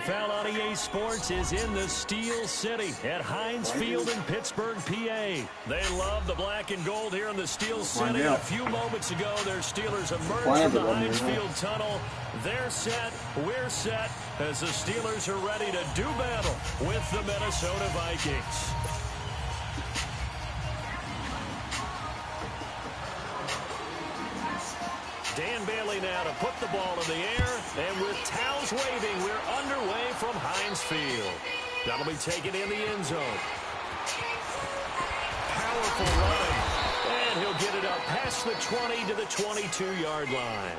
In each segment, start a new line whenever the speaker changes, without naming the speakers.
NFL on EA Sports is in the Steel City at Heinz Field in Pittsburgh, PA. They love the black and gold here in the Steel City. A few moments ago, their Steelers emerged from the Heinz Field tunnel. They're set, we're set, as the Steelers are ready to do battle with the Minnesota Vikings. Dan Bailey now to put the ball in the air, and with towels waving, we're underway from Heinz Field. That'll be taken in the end zone. Powerful run, and he'll get it up past the 20 to the 22-yard line.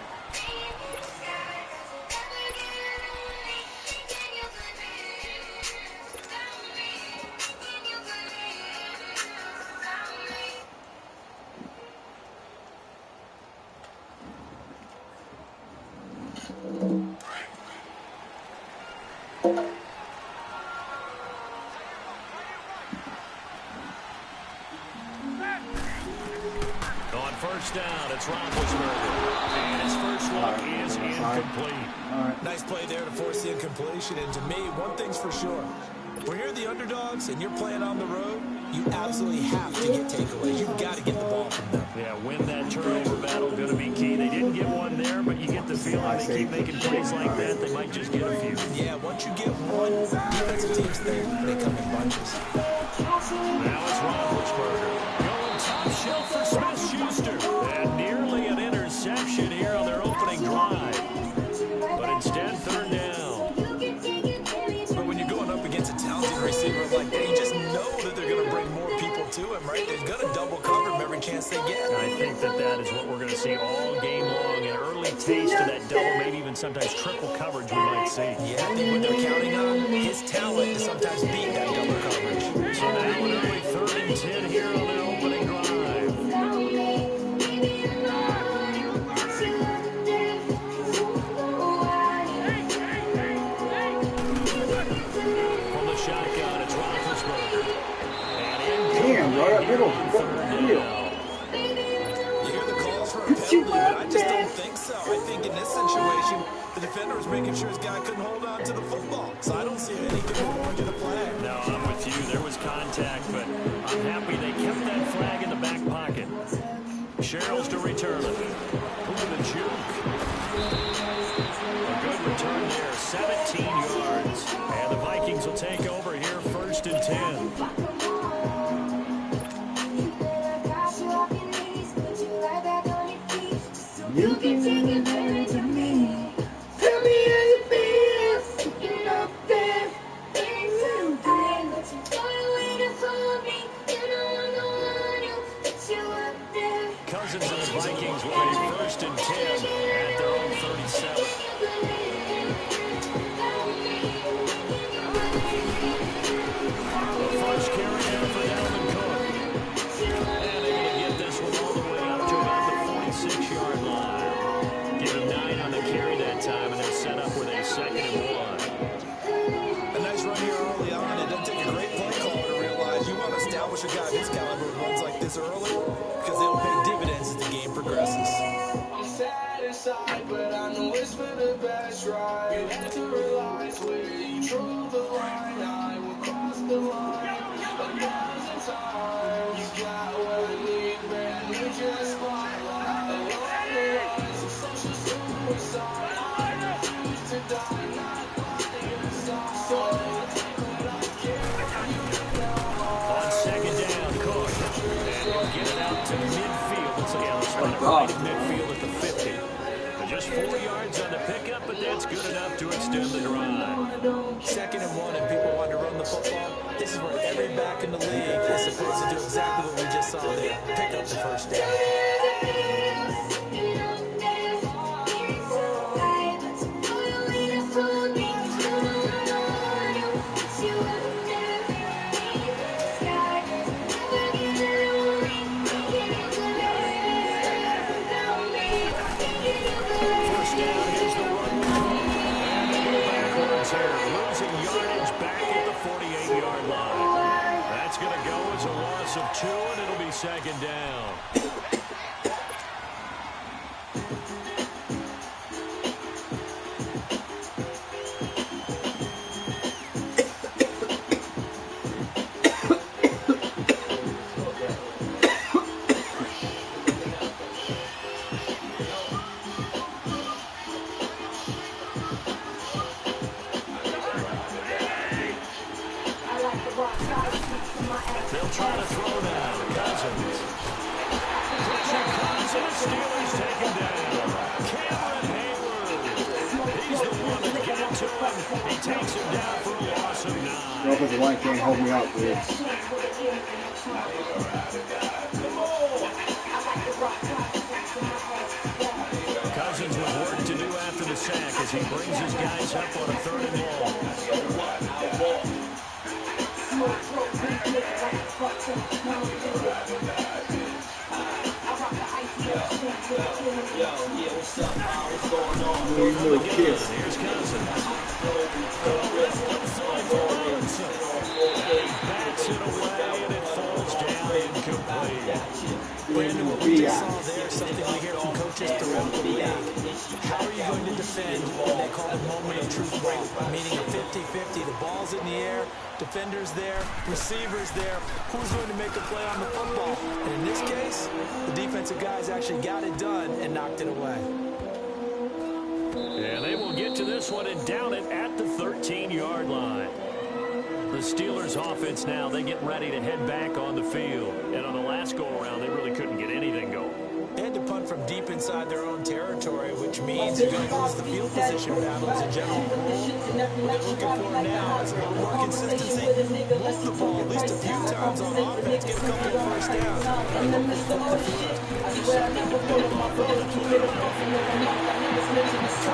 Down, it's Roethlisberger, and his first look is incomplete.
Nice play there to force the incompletion, and to me, one thing's for sure. When you're the underdogs and you're playing on the road, you absolutely have to get takeaways. You've got to get the ball from them.
Yeah, win that turnover battle, going to be key. They didn't get one there, but you get the feeling they keep making plays like that, they might just get a few.
Yeah, once you get one, defensive teams think they come in bunches.
Now it's Roethlisberger. Going top shelf for Smith-Schuster. And nearly an interception here on their opening drive. But instead, third down.
But when you're going up against a talented receiver like that, you just know that they're going to bring more people to him, right? They're going to double cover him every chance they get.
I think that is what we're going to see all game long. An early taste of that double, maybe even sometimes triple coverage we might see.
Yeah, I think what they're counting on, his talent to sometimes beat that double coverage.
So now an early 3rd and 10 here on their opening drive. From the shotgun, it's Roethlisberger. And
right middle.
You hear the calls for a penalty, but I just don't think so. I think in this situation, the defender was making sure his guy couldn't hold on to the football. So I don't see anything wrong with the flag.
No, I'm with you. There was contact, but I'm happy they kept that flag in the back pocket. Sherrills to return it. Look at the juke. A good return there, 17 yards. And the Vikings will take over here, 1st and 10.
You can take advantage of me. Tell me how you feel. You know that things you do. But you don't wait for me. You know I'm the one who put you up there.
Cousins and the Vikings with a 1st and 10 at their own 37. The first carry down for Dalvin Cook. And able to get this one all the way up to about the 46-yard line. Give him 9 on the carry that time, and they're set up with a 2nd and 1.
A nice run here early on. It doesn't take a great play caller to realize you want to establish a guy of his caliber who runs like this early because they'll pay dividends as the game progresses.
I'm sad inside, but I know it's for the best, right? You have to realize where you drew the line. I will cross the line 1,000 times. You got what I need, man. You just spotlight. Along the lines of social suicide. I refuse to die, not by your side. So I'll take what I can.
On 2nd down, Cook. And he'll get it out to midfield. Let's see how they spot it right at midfield at the 50. Just 4 yards on the pickup, but that's good enough to extend the drive.
2nd and 1, and people want to run the football. This is where every back in the league is supposed to do exactly what we just saw there. Pick up the 1st down.
Losing yardage back at the 48-yard line. That's going to go as a loss of 2, and it'll be 2nd down.
offensive line can't help me out, dude.
Cousins with work to do after the sack as he brings his guys up on a 3rd and long.
No kiss.
Here's Cousins. Bats it away and it falls down incomplete.
Brandon, what we just saw there, something we hear from coaches throughout the league. How are you going to defend when they call the moment of truth break, meaning a 50-50, the ball's in the air, defenders there, receivers there, who's going to make a play on the football? And in this case, the defensive guys actually got it done and knocked it away.
And they will get to this one and down it at the 13-yard line. The Steelers offense now, they get ready to head back on the field. And on the last go-around, they really couldn't get anything going.
They had to punt from deep inside their own territory, which means you're going to lose the field position battle as a general rule. What they're looking for now is a little more consistency. Move the ball at least a few times on offense, get a couple of first downs.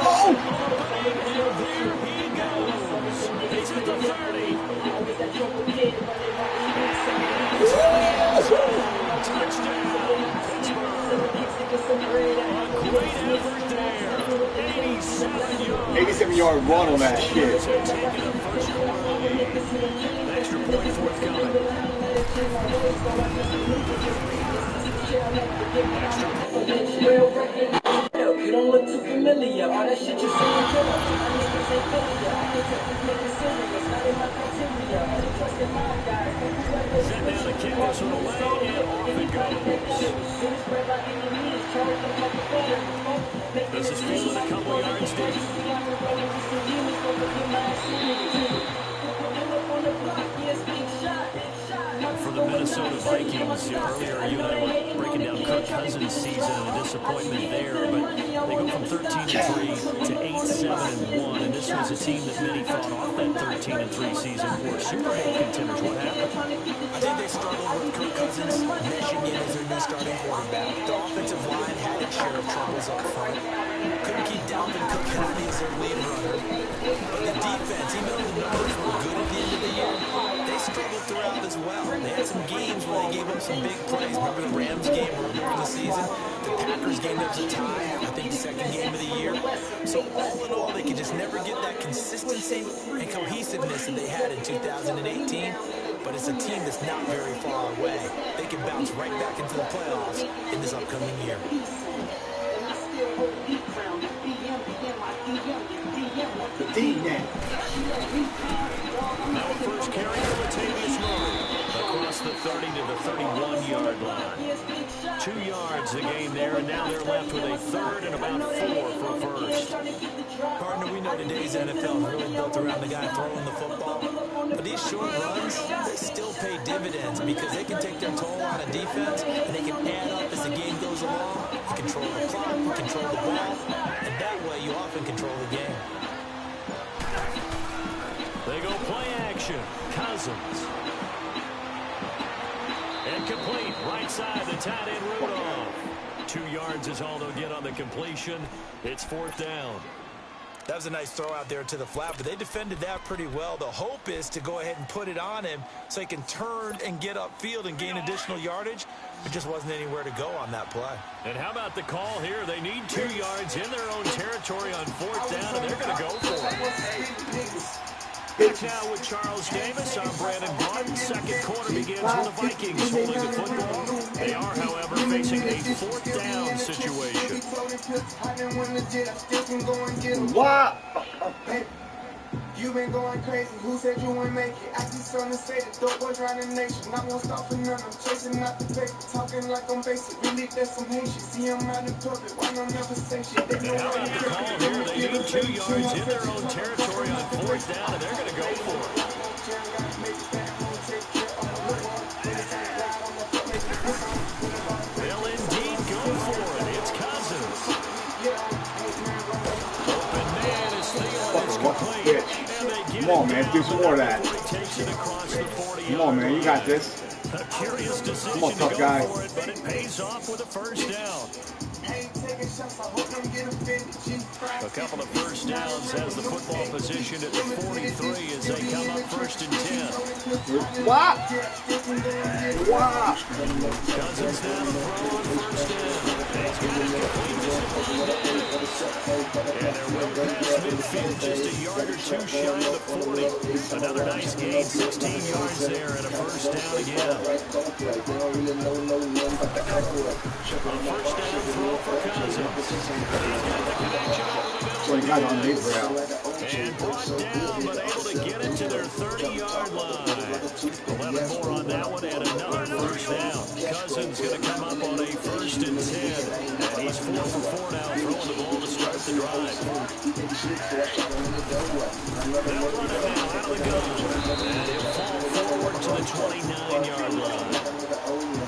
Oh! There he goes. He's at the 30. Touchdown, Pittsburgh. Great effort there.
87-yard run on that shit.
Taking a first-quarter lead. Extra point forthcoming.
You don't look too familiar. All that shit you say is good. My niggas ain't familiar. I can take you niggas serious. Not in my criteria. Only trust in my guy.
Set down the kick, this one away, and off it goes. This is fielded a couple yards deep. For the Minnesota Vikings, earlier you and I were breaking down Kirk Cousins' season and the disappointment there, but they go from 13-3 to 8-7-1, and this was a team that many thought off that 13-3 season were Super Bowl contenders. What happened?
I think they struggled with Kirk Cousins meshing in as their new starting quarterback. The offensive line had its share of troubles up front. Couldn't keep Dalvin Cook healthy as their lead runner. But the defense, even though the numbers were good at the end of the year, they struggled throughout as well. They had some games where they gave up some big plays. Remember the Rams game earlier in the season? The Packers game that was a tie, I think the second game of the year. So all in all, they could just never get that consistency and cohesiveness that they had in 2018. But it's a team that's not very far away. They can bounce right back into the playoffs in this upcoming year.
Now a first carry for Latavius Murray across the 30 to the 31-yard line. 2 yards the game there, and now they're left with a third and about 4 for first.
Partner, we know today's NFL is really built around the guy throwing the football. But these short runs, they still pay dividends because they can take their toll on a defense, and they can add up as the game goes along. You control the clock, you control the ball, and that way you often control the game.
They go play action. Cousins. And complete. Right side, the tight end Rudolph. 2 yards is all they'll get on the completion. It's 4th down.
That was a nice throw out there to the flat, but they defended that pretty well. The hope is to go ahead and put it on him so he can turn and get upfield and gain additional yardage. There just wasn't anywhere to go on that play.
And how about the call here? They need 2 yards in their own territory on 4th down, and they're going to go for it. Back now with Charles Davis. I'm Brandon Martin. Second quarter begins with the Vikings holding the football. They are, however, facing a 4th down situation.
What?
You been going crazy, who said you wouldn't make it? I just on the say the dope boys around the nation. I won't stop for none, I'm chasing out the paper. Talking like I'm basic, really that's some hate shit. See I'm out in public, why don't never say shit? They know
How about the call here? They need 2 yards in their own territory on 4th down, and they're going to go for it. They'll indeed go for it. It's Cousins. Open man is Thielen. It's complete.
Come on, man. Do some more of that.
Takes it across the 40.
Come on, man. You got this.
A curious decision
Come on, tough
to go
guy.
for it, but it pays off with a first down. A couple of first downs has the football position at the 43 as they come up first and 10.
Wow. Wow.
Cousins now to throw on first down. He's got it complete to Stephon Diggs. And they're well past midfield, just a yard or two shy of the 40. Another nice gain, 16 yards there and a first down again. A first down throw for Cousins. He's got the connection over the middle.
So he got on these route.
And brought down, but able to get it to their 30-yard line. 11 more on that one and another first down. Cousins going to come up on a first and 10. And he's 4 for 4 now, throwing the ball to start the drive. They'll run it now out of the gun. And he'll fall forward to the 29-yard line.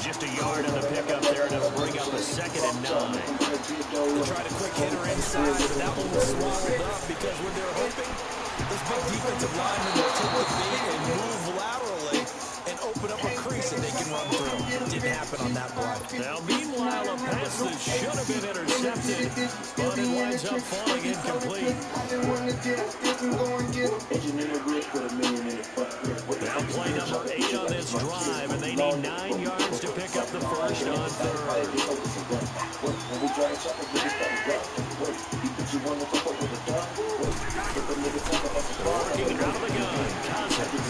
Just a yard on the pickup there, and it'll bring up a second and 9.
They tried a quick hitter inside, but that one was swallowed up because when they're hoping, those big defensive linemen will take the bait and move laterally and open up a crease that they can run through. It didn't happen on that play.
Now, meanwhile, a pass that should have been intercepted, but it winds up falling incomplete. Now play number 8 on this drive, and they need 9 yards to pick up the first on third. Working out of the gun, Cousins.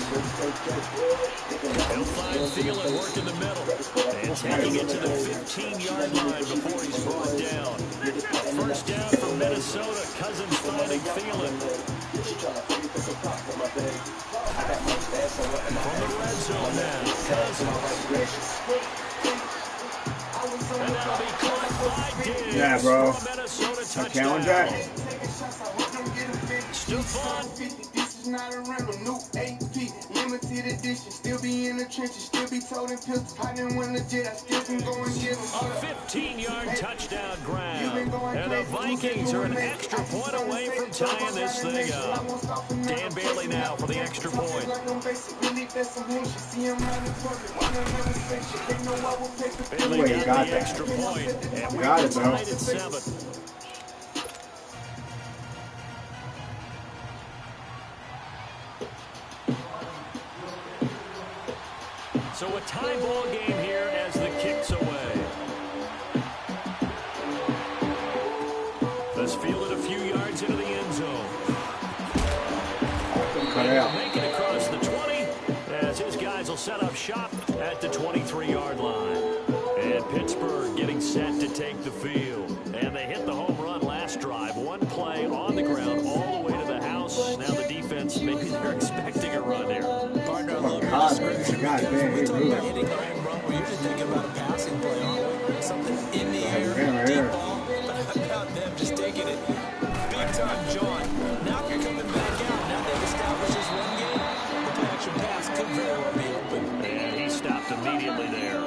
He'll find Thielen working the middle and taking it to the 15-yard line before he's brought down. First down for Minnesota. Cousins finding Thielen. From the red zone now, Cousins. And that'll be caught by Diggs.
Yeah, bro.
For a Minnesota touchdown.
Challenge that.
Stephon.
This is not a rental, new AP, limited edition. Still be in the trenches, still be toting pills. I didn't win legit, I still can go and get them.
A 15-yard touchdown grab. And the Vikings are an extra point away from tying this thing up. Dan Bailey now for the extra point. Bailey got the extra point. And we are tied at 7. So a tie ball game here as the kick's away. This fielded a few yards into the end zone. Make it across the 20 as his guys will set up shop at the 23-yard line. And Pittsburgh getting set to take the field. And they hit the home run last drive. One play on the ground all the way to the house. Now the defense, maybe they're expecting a run here.
Partner, I love your description. When we talk about hitting the home run, we're usually thinking about a passing play, aren't we? Something in the air, deep ball, but how about them just taking it big time, John? Now you're coming back out. Now they've established this run game. The play-action pass could very well be open.
And he stopped immediately there.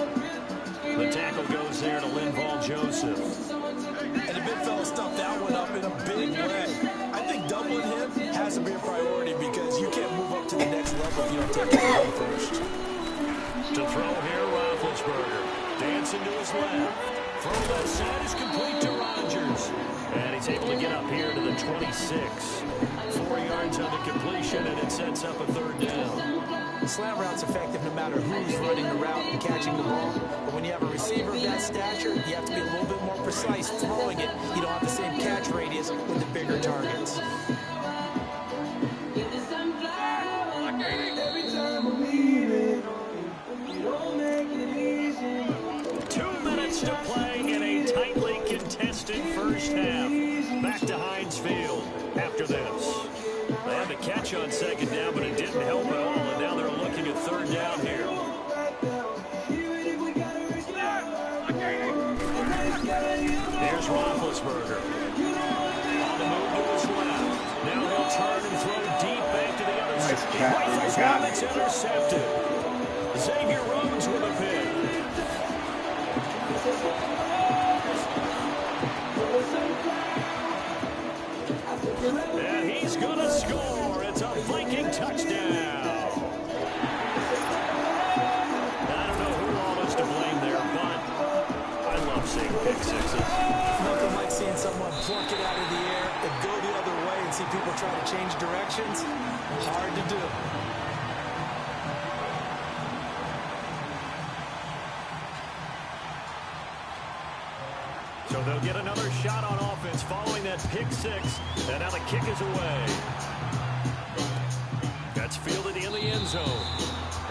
The tackle goes there to Linval Joseph.
And the big fella stuffed that one up in a big way. I think doubling him has to be a priority because you can't move up to the next level if you don't take care of him first.
To throw here, Roethlisberger. Dancing to his left. Throw left side is complete to Rodgers. And he's able to get up here to the 26. 4 yards on the completion, and it sets up a third down.
The slant route's effective no matter who's running the route and catching the ball. But when you have a receiver of that stature, you have to be a little bit more precise throwing it. You don't have the same catch radius with the bigger targets.
To play in a tightly contested first half. Back to Heinz Field after this. They had to catch on second down, but it didn't help at all, and now they're looking at third down here. Here's Roethlisberger. On the move to his left. Now he'll turn and throw deep back to the other side. Rifles one, it's intercepted. Xavier Rhodes with a pick. And he's is going to score. It's a Viking touchdown. I don't know who all is to blame there, but I love seeing pick sixes.
Nothing like seeing someone pluck it out of the air and go the other way and see people try to change directions. Hard to do.
So they'll get another shot on offense following that pick six. And now the kick is away. That's fielded in the end zone.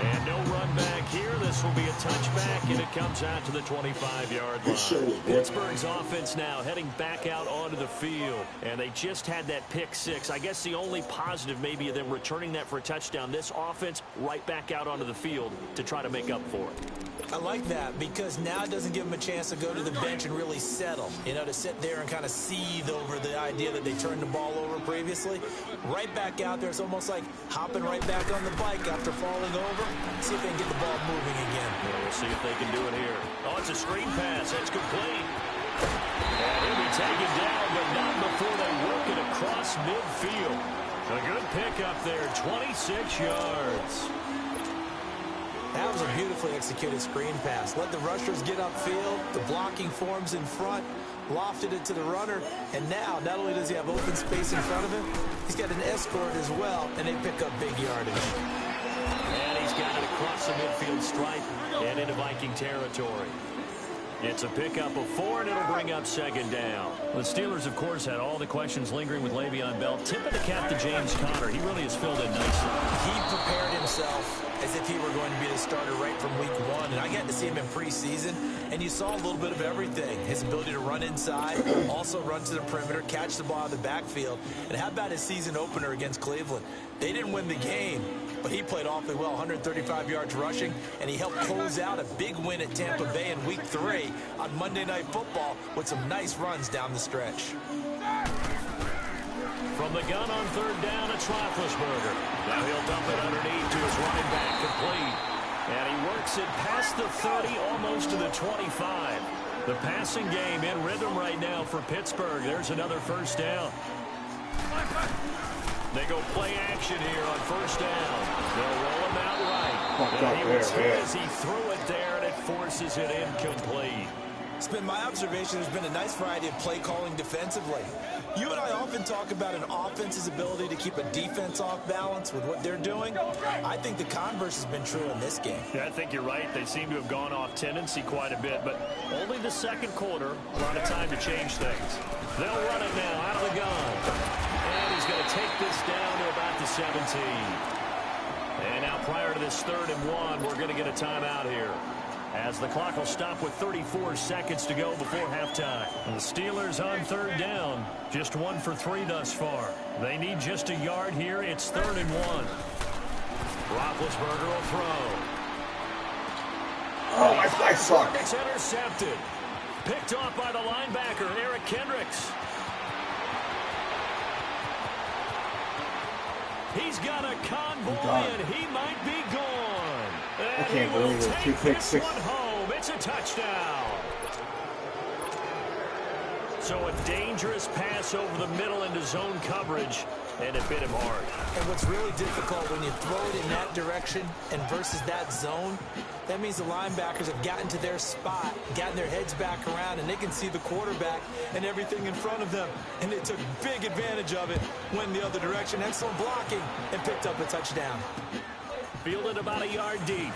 And no run back here. This will be a touchback, and it comes out to the 25-yard line. Pittsburgh's offense now heading back out onto the field. And they just had that pick six. I guess the only positive maybe of them returning that for a touchdown. This offense right back out onto the field to try to make up for it.
I like that because now it doesn't give them a chance to go to the bench and really settle. You know, to sit there and kind of seethe over the idea that they turned the ball over previously. Right back out there, it's almost like hopping right back on the bike after falling over. See if they can get the ball moving again.
Well, we'll see if they can do it here. Oh, it's a screen pass. It's complete. And he'll be taken down, but not before they work it across midfield. A good pick up there, 26 yards.
That was a beautifully executed screen pass. Let the rushers get upfield. The blocking forms in front. Lofted it to the runner. And now, not only does he have open space in front of him, he's got an escort as well, and they pick up big yardage.
And he's got it across the midfield stripe and into Viking territory. It's a pickup of 4, and it'll bring up second down. The Steelers, of course, had all the questions lingering with Le'Veon Bell. Tip of the cap to James Conner. He really has filled in nicely.
He prepared himself as if he were going to be the starter right from week 1. And I got to see him in preseason, and you saw a little bit of everything. His ability to run inside, also run to the perimeter, catch the ball out of the backfield. And how about his season opener against Cleveland? They didn't win the game, but he played awfully well, 135 yards rushing, and he helped close out a big win at Tampa Bay in week 3 on Monday Night Football with some nice runs down the stretch.
From the gun on third down, it's Roethlisberger. Now he'll dump it underneath to his running back, complete. And he works it past the 30, almost to the 25. The passing game in rhythm right now for Pittsburgh. There's another first down. They go play action here on first down. They'll roll him out right. And he was hit as he threw it there, and it forces it incomplete.
It's been my observation there's been a nice variety of play calling defensively. You and I often talk about an offense's ability to keep a defense off balance with what they're doing. I think the converse has been true in this game.
Yeah, I think you're right. They seem to have gone off tendency quite a bit, but only the second quarter, a lot of time to change things. They'll run it now out of the gun. And he's going to take this down to about the 17. And now prior to this 3rd and 1, we're going to get a timeout here, as the clock will stop with 34 seconds to go before halftime. And the Steelers on third down, just 1 for 3 thus far. They need just a yard here. It's 3rd and 1. Roethlisberger will throw.
Oh, my flag sucked.
It's intercepted. Picked off by the linebacker, Eric Kendricks. He's got a convoy, and he might be gone.
I can't believe it. 2 pick six.
Home. It's a touchdown. So a dangerous pass over the middle into zone coverage, and it bit him hard.
And what's really difficult when you throw it in that direction and versus that zone, that means the linebackers have gotten to their spot, gotten their heads back around, and they can see the quarterback and everything in front of them. And they took big advantage of it, went the other direction. Excellent blocking, and picked up a touchdown.
Fielded about a yard deep.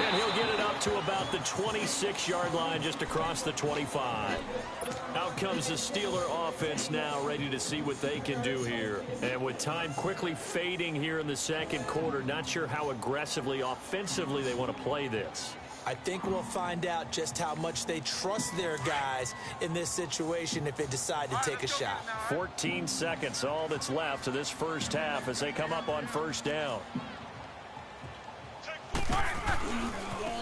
And he'll get it up to about the 26-yard line, just across the 25. Out comes the Steeler offense now, ready to see what they can do here. And with time quickly fading here in the second quarter, not sure how aggressively, offensively they want to play this.
I think we'll find out just how much they trust their guys in this situation if they decide to take a shot.
14 seconds, all that's left to this first half as they come up on first down.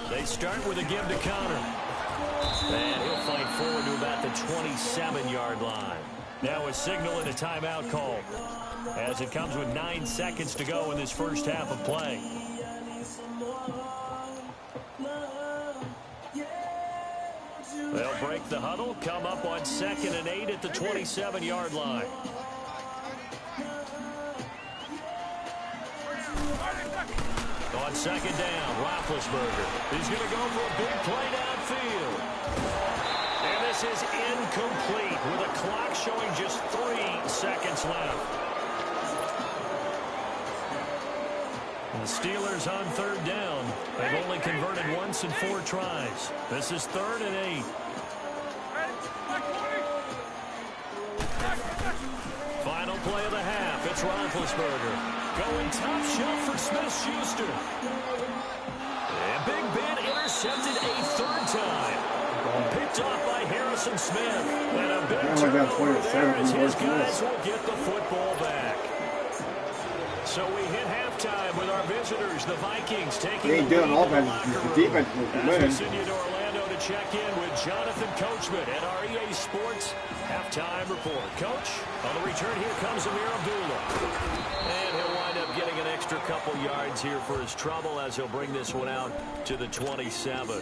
They start with a give to Conner. And he'll fight forward to about the 27-yard line. Now a signal and a timeout call, as it comes with 9 seconds to go in this first half of play. They'll break off the huddle, come up on 2nd and 8 at the 27-yard line. On 2nd down, Roethlisberger. He's going to go for a big play downfield. And this is incomplete with a clock showing just 3 seconds left. The Steelers on 3rd down. They've only converted once in 4 tries. This is 3rd and 8. Final play of the half. It's Roethlisberger. Going top shelf for Smith-Schuster. And Big Ben intercepted a 3rd time. Picked off by Harrison Smith. And a big turnover there as his guys will get the football back. So we hit halftime with our visitors, the Vikings, taking the lead in the locker room. As we send you to Orlando to check in with Jonathan Coachman at our EA Sports halftime report. Coach, on the return here comes Amir Abdullah. And he'll wind up getting an extra couple yards here for his trouble as he'll bring this one out to the 27.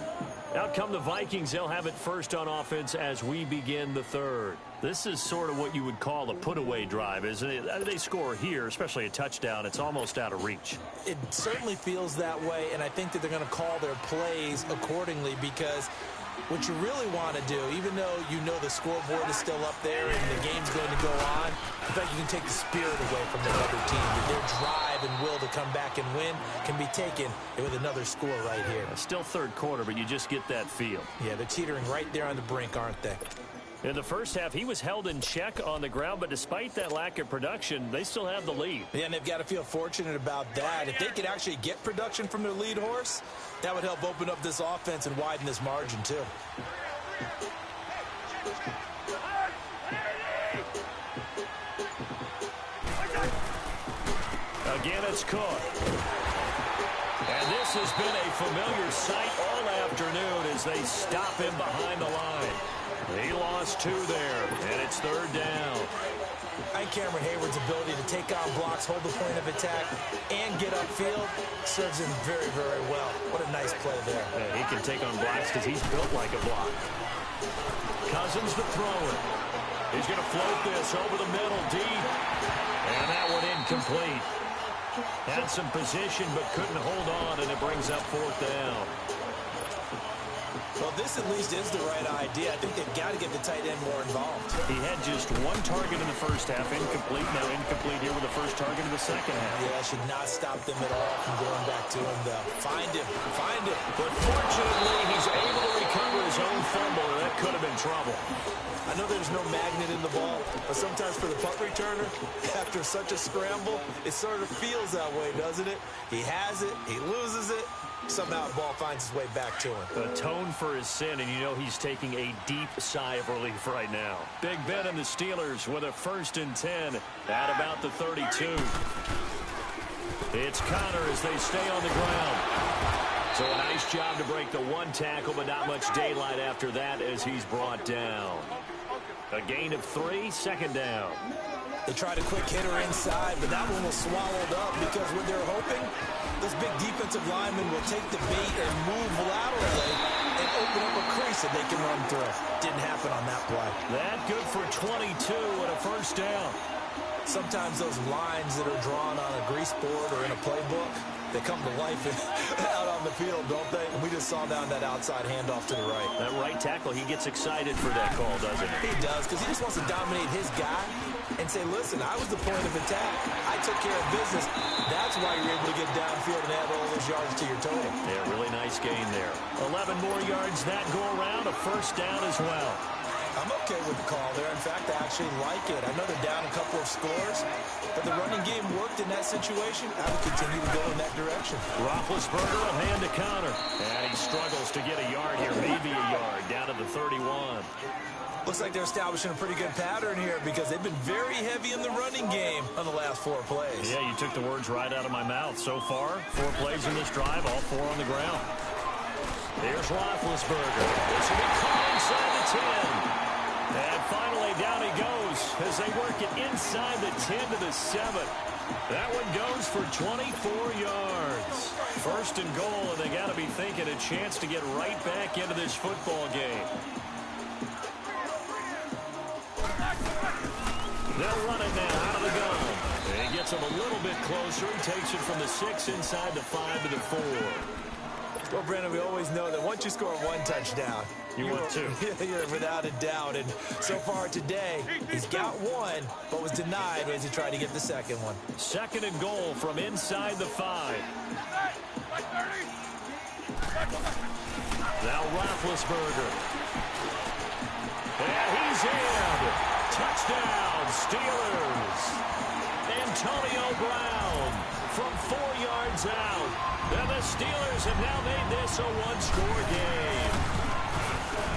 Out come the Vikings. They'll have it first on offense as we begin the 3rd. This is sort of what you would call a put-away drive, isn't it? They score here, especially a touchdown. It's almost out of reach.
It certainly feels that way, and I think that they're going to call their plays accordingly because what you really want to do, even though you know the scoreboard is still up there and the game's going to go on, in fact, you can take the spirit away from the other team. Their drive and will to come back and win can be taken with another score right here.
Still 3rd quarter, but you just get that feel.
Yeah, they're teetering right there on the brink, aren't they?
In the first half, he was held in check on the ground, but despite that lack of production, they still have the lead.
Yeah, and they've got to feel fortunate about that. If they could actually get production from their lead horse, that would help open up this offense and widen this margin, too.
Again, it's Cook. And this has been a familiar sight all afternoon as they stop him behind the line. He lost 2 there, and it's 3rd down.
I think Cameron Hayward's ability to take on blocks, hold the point of attack, and get upfield serves him very, very well. What a nice play there.
Yeah, he can take on blocks because he's built like a block. Cousins the thrower. He's going to float this over the middle deep. And that one incomplete. Had some position but couldn't hold on, and it brings up 4th down.
Well, this at least is the right idea. I think they've got to get the tight end more involved.
He had just 1 target in the first half, incomplete. Now incomplete here with the first target in the second half.
Yeah, should not stop them at all from going back to him, though. Find him.
But fortunately, he's able to recover his own fumble, and that could have been trouble.
I know there's no magnet in the ball, but sometimes for the punt returner, after such a scramble, it sort of feels that way, doesn't it? He has it, he loses it, somehow the ball finds its way back to him.
Atone for his sin, and you know he's taking a deep sigh of relief right now. Big Ben and the Steelers with a 1st and 10 at about the 32. It's Connor as they stay on the ground. So a nice job to break the 1 tackle, but not much daylight after that as he's brought down. A gain of 3, 2nd down.
They tried a quick hitter inside, but that one was swallowed up because what they're hoping, this big defensive lineman will take the bait and move laterally and open up a crease that they can run through. Didn't happen on that play.
That good for 22 and a 1st down.
Sometimes those lines that are drawn on a grease board or in a playbook, they come to life out on the field, don't they? And we just saw down that outside handoff to the right.
That right tackle, he gets excited for that call, doesn't he?
He does, because he just wants to dominate his guy and say, listen, I was the point of attack. I took care of business. That's why you're able to get downfield and add all those yards to your total.
Yeah, really nice gain there. 11 more yards that go around, a 1st down as well.
I'm okay with the call there. In fact, I actually like it. I know they're down a couple of scores, but the running game worked in that situation. I would continue to go in that direction.
Roethlisberger will hand to Connor. And he struggles to get a yard here, maybe a yard, down to the 31.
Looks like they're establishing a pretty good pattern here because they've been very heavy in the running game on the last 4 plays.
Yeah, you took the words right out of my mouth. So far, 4 plays in this drive, all 4 on the ground. Here's Roethlisberger. This will be caught inside the 10. And finally, down he goes as they work it inside the 10 to the 7. That one goes for 24 yards. 1st and goal, and they got to be thinking a chance to get right back into this football game. They'll run it now out of the gun. And he gets him a little bit closer. He takes it from the 6 inside the 5 to the 4.
Well, Brandon, we always know that once you score one touchdown,
you're two.
You're without a doubt. And so far today, he's got one, but was denied as he tried to get the second one.
2nd and goal from inside the 5. Now Roethlisberger. And he's in. Touchdown, Steelers. Antonio Brown from 4 yards out. And the Steelers have now made this a one-score game.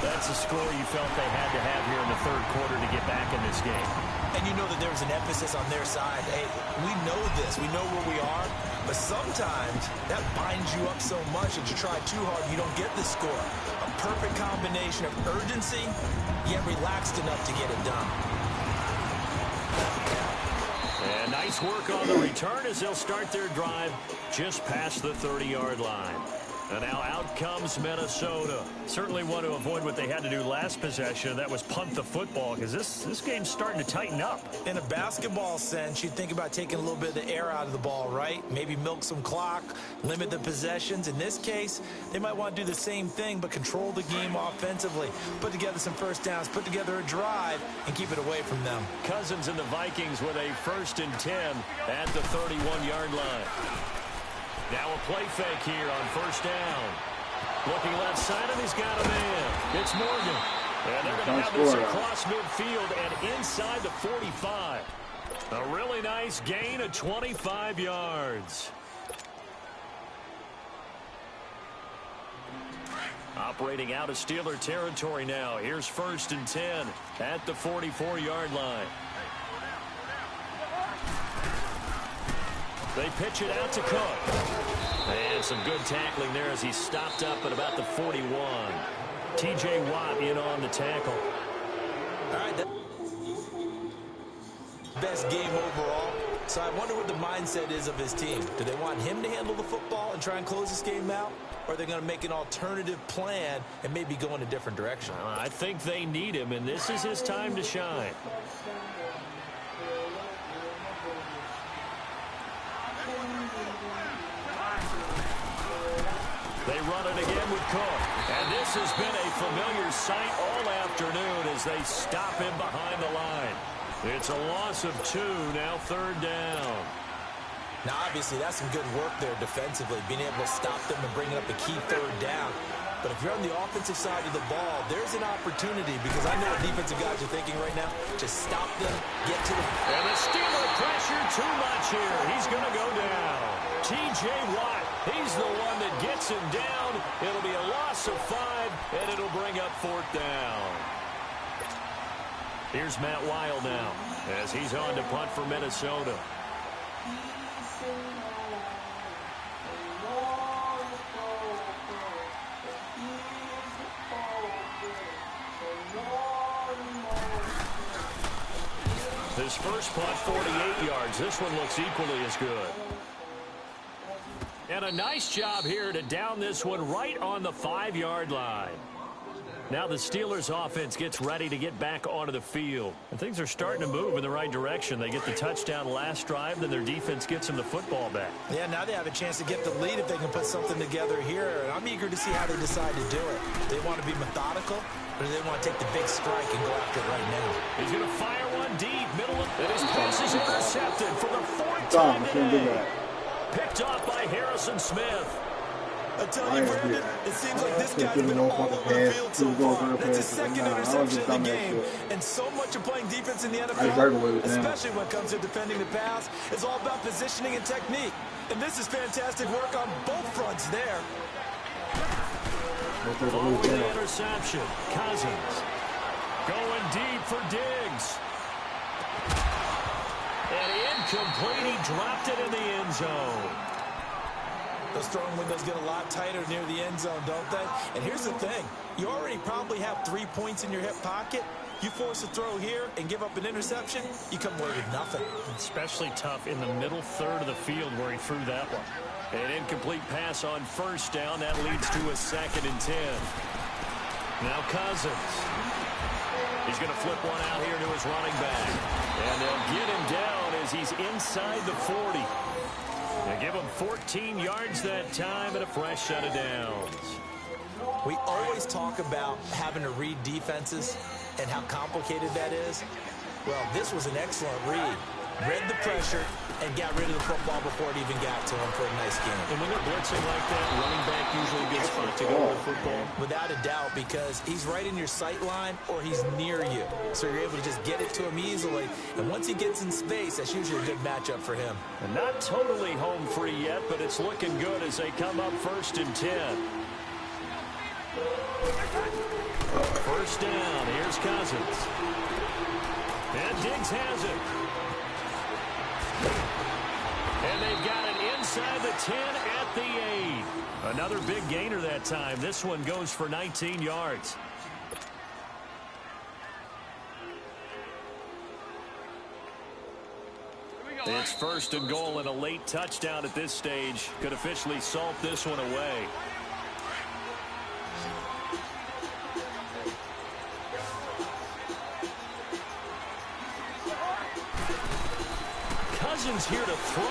That's a score you felt they had to have here in the 3rd quarter to get back in this game.
And you know that there was an emphasis on their side. Hey, we know this. We know where we are. But sometimes that binds you up so much that you try too hard, you don't get the score. A perfect combination of urgency, yet relaxed enough to get it done.
And nice work on the return as they'll start their drive just past the 30-yard line. And now out comes Minnesota. Certainly want to avoid what they had to do last possession. That was punt the football because this game's starting to tighten up.
In a basketball sense, you think about taking a little bit of the air out of the ball, right? Maybe milk some clock, limit the possessions. In this case, they might want to do the same thing but control the game offensively. Put together some first downs, put together a drive, and keep it away from them.
Cousins and the Vikings with a 1st and 10 at the 31-yard line. Now a play fake here on 1st down. Looking left side, and he's got a man. It's Morgan. And they're going to have this across midfield and inside the 45. A really nice gain of 25 yards. Operating out of Steeler territory now. Here's 1st and 10 at the 44-yard line. They pitch it out to Cook. And some good tackling there as he stopped up at about the 41. T.J. Watt in on the tackle.
All right, best game overall. So I wonder what the mindset is of his team. Do they want him to handle the football and try and close this game out? Or are they going to make an alternative plan and maybe go in a different direction?
I think they need him, and this is his time to shine. They run it again with Cook. And this has been a familiar sight all afternoon as they stop him behind the line. It's a loss of 2, now 3rd down.
Now, obviously, that's some good work there defensively, being able to stop them and bringing up a key 3rd down. But if you're on the offensive side of the ball, there's an opportunity because I know what defensive guys are thinking right now. Just stop them, get to them.
And the Steeler pressure too much here. He's going to go down. T.J. Watt, he's the one that gets him down. It'll be a loss of 5, and it'll bring up 4th down. Here's Matt Wild now as he's on to punt for Minnesota. His first punt, 48 yards. This one looks equally as good. And a nice job here to down this one right on the 5-yard line. Now the Steelers offense gets ready to get back onto the field. And things are starting to move in the right direction. They get the touchdown last drive, then their defense gets them the football back.
Yeah, now they have a chance to get the lead if they can put something together here. And I'm eager to see how they decide to do it. They want to be methodical, or do they want to take the big strike and go after it right now?
He's going to fire one deep, middle of, and his pass is intercepted for the 4th time today. Picked off by Harrison Smith.
I tell you, Brandon, it seems like this guy's been all over the field so far. That's his 2nd interception in the game. And so much of playing defense in the NFL, especially when it comes to defending the pass, is all about positioning and technique. And this is fantastic work on both fronts there.
Following the interception, Cousins going deep for Diggs. And incomplete, he dropped it in the end zone.
Those throwing windows get a lot tighter near the end zone, don't they? And here's the thing. You already probably have 3 points in your hip pocket. You force a throw here and give up an interception, you come away with nothing.
Especially tough in the middle 3rd of the field where he threw that one. An incomplete pass on 1st down. That leads to a 2nd and 10. Now Cousins. He's going to flip one out here to his running back. And they'll get him down as he's inside the 40. They give him 14 yards that time and a fresh set of downs.
We always talk about having to read defenses and how complicated that is. Well, this was an excellent read. Read the pressure and got rid of the football before it even got to him for a nice game.
And when they're blitzing like that, running back usually a good spot to go with the football.
Without a doubt, because he's right in your sight line or he's near you. So you're able to just get it to him easily. And once he gets in space, that's usually a good matchup for him.
And not totally home free yet, but it's looking good as they come up 1st and 10. First down, here's Cousins. And Diggs has it. And they've got it inside the 10 at the 8. Another big gainer that time. This one goes for 19 yards. It's 1st and goal and a late touchdown at this stage. Could officially salt this one away. Cousins here to throw.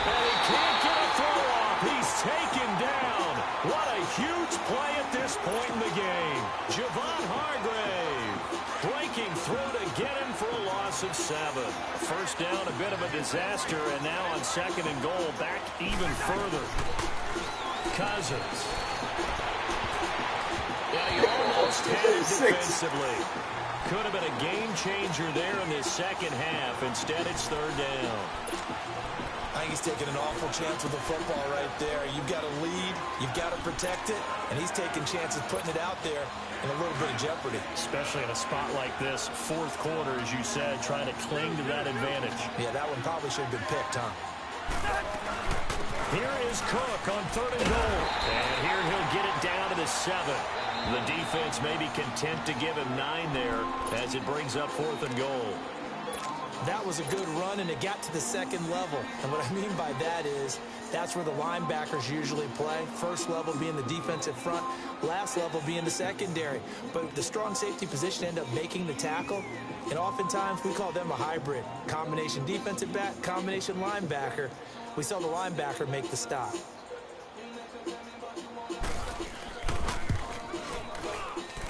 And he can't get a throw off. He's taken down. What a huge play at this point in the game. Javon Hargrave breaking through to get him for a loss of 7. First down, a bit of a disaster, and now on 2nd and goal, back even further. Cousins. And he almost had it defensively. Could have been a game changer there in this second half. Instead, it's 3rd down.
I think he's taking an awful chance with the football right there. You've got to lead, you've got to protect it, and he's taking chances putting it out there in a little bit of jeopardy.
Especially in a spot like this, 4th quarter, as you said, trying to cling to that advantage.
Yeah, that one probably should have been picked, huh?
Here is Cook on 3rd and goal. And here he'll get it down to the 7. The defense may be content to give him 9 there as it brings up 4th and goal.
That was a good run, and it got to the 2nd level. And what I mean by that is that's where the linebackers usually play. First level being the defensive front, last level being the secondary. But the strong safety position ended up making the tackle, and oftentimes we call them a hybrid. Combination defensive back, combination linebacker. We saw the linebacker make the stop.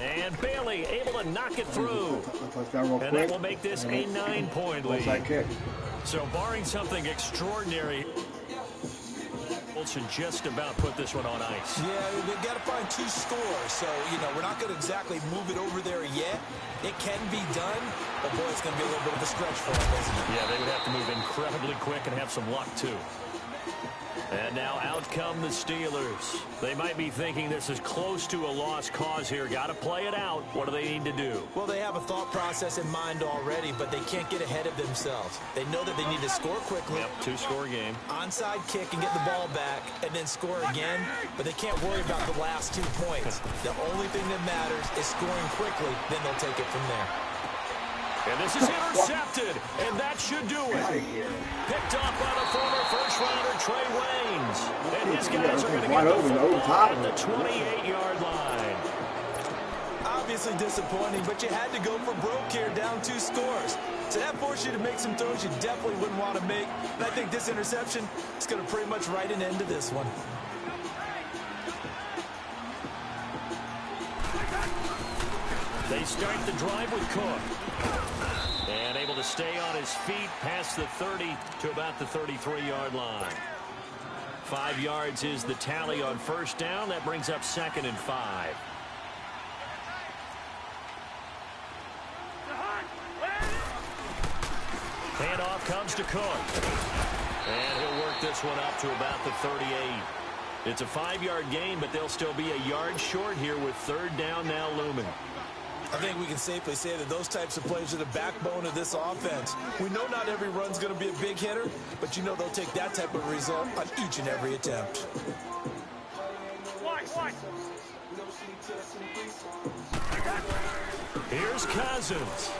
And Bailey able to knock it through. And that will make this a 9-point lead. So barring something extraordinary, should just about put this one on ice.
Yeah, we've got to find 2 scores. So, we're not going to exactly move it over there yet. It can be done, but boy, it's going to be a little bit of a stretch for them, isn't it?
Yeah, they would have to move incredibly quick and have some luck, too. And now out come the Steelers. They might be thinking this is close to a lost cause here. Got to play it out. What do they need to do?
Well, they have a thought process in mind already, but they can't get ahead of themselves. They know that they need to score quickly.
Yep, 2-score game.
Onside kick and get the ball back and then score again, but they can't worry about the last 2 points. The only thing that matters is scoring quickly, then they'll take it from there.
And this is intercepted, and that should do it. Picked off by the former first-rounder Trey Waynes. And his guys are going to get the football at the 28-yard line.
Obviously disappointing, but you had to go for broke here, down 2 scores. So that forced you to make some throws you definitely wouldn't want to make. And I think this interception is going to pretty much write an end to this one.
They start the drive with Cook. And able to stay on his feet past the 30 to about the 33-yard line. 5 yards is the tally on first down. That brings up 2nd and 5. Handoff comes to Cook. And he'll work this one up to about the 38. It's a 5-yard gain, but they'll still be a yard short here with 3rd down now looming.
I think we can safely say that those types of plays are the backbone of this offense. We know not every run's going to be a big hitter, but they'll take that type of result on each and every attempt.
Here's Cousins.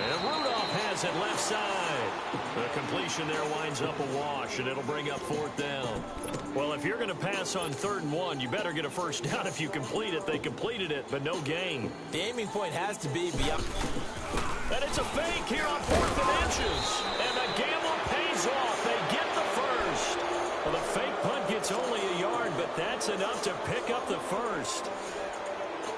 And Rudolph has has it left side. The completion there winds up a wash, and it'll bring up 4th down. Well, if you're going to pass on 3rd and 1, you better get a first down if you complete it. They completed it, but no gain.
The aiming point has to be beyond.
And it's a fake here on 4th and inches. And the gamble pays off. They get the first. Well, the fake punt gets only a yard, but that's enough to pick up the first.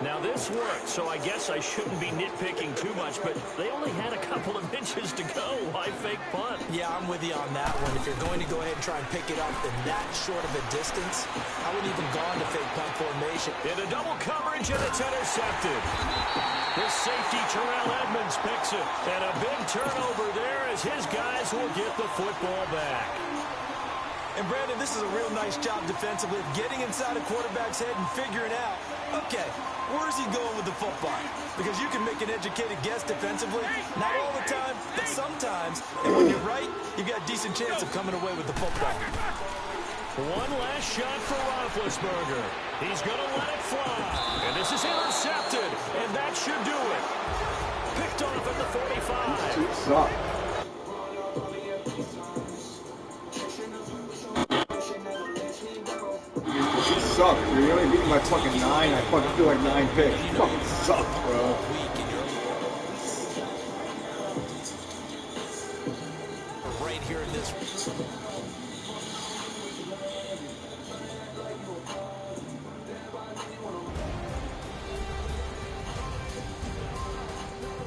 Now, this worked, so I guess I shouldn't be nitpicking too much, but they only had a couple of inches to go. Why fake punt?
Yeah, I'm with you on that one. If you're going to go ahead and try and pick it up in that short of a distance, I wouldn't even go into fake punt formation.
Into double coverage, and it's intercepted. The safety, Trill Edmonds, picks it. And a big turnover there as his guys will get the football back.
And, Brandon, this is a real nice job defensively of getting inside a quarterback's head and figuring out, okay, where is he going with the football? Because you can make an educated guess defensively. Not all the time, but sometimes. And when you're right, you've got a decent chance of coming away with the football.
One last shot for Roethlisberger. He's going to let it fly. And this is intercepted. And that should do it. Picked off at the 45.
These two suck. You suck, dude. You only beat me by fucking 9. I fucking feel like 9 picks. You fucking suck, bro.
Right here in this.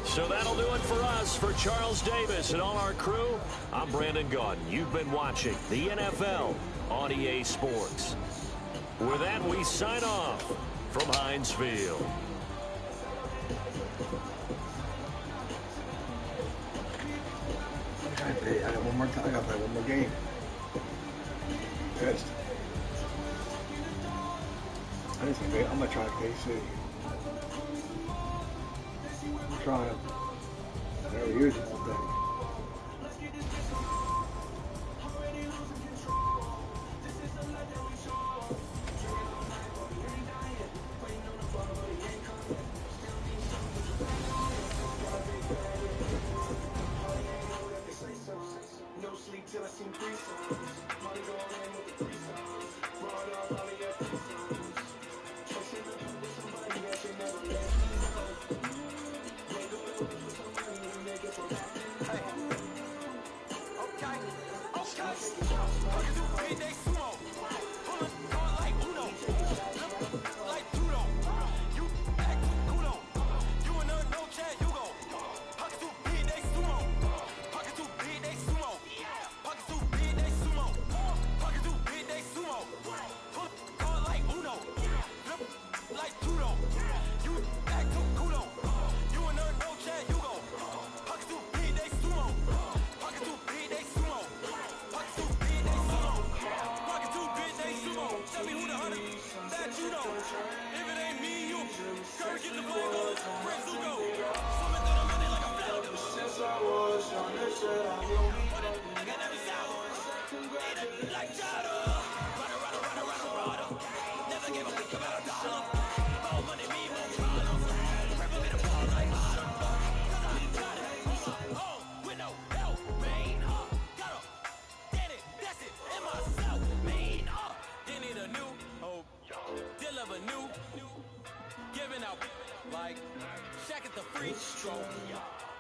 So that'll do it for us. For Charles Davis and all our crew, I'm Brandon Gaudin. You've been watching the NFL on EA Sports. With that, we sign off from Heinz Field.
I got one more time. I got to play one more game. Pissed. I'm gonna try KC. I'm trying. I never use it, I think.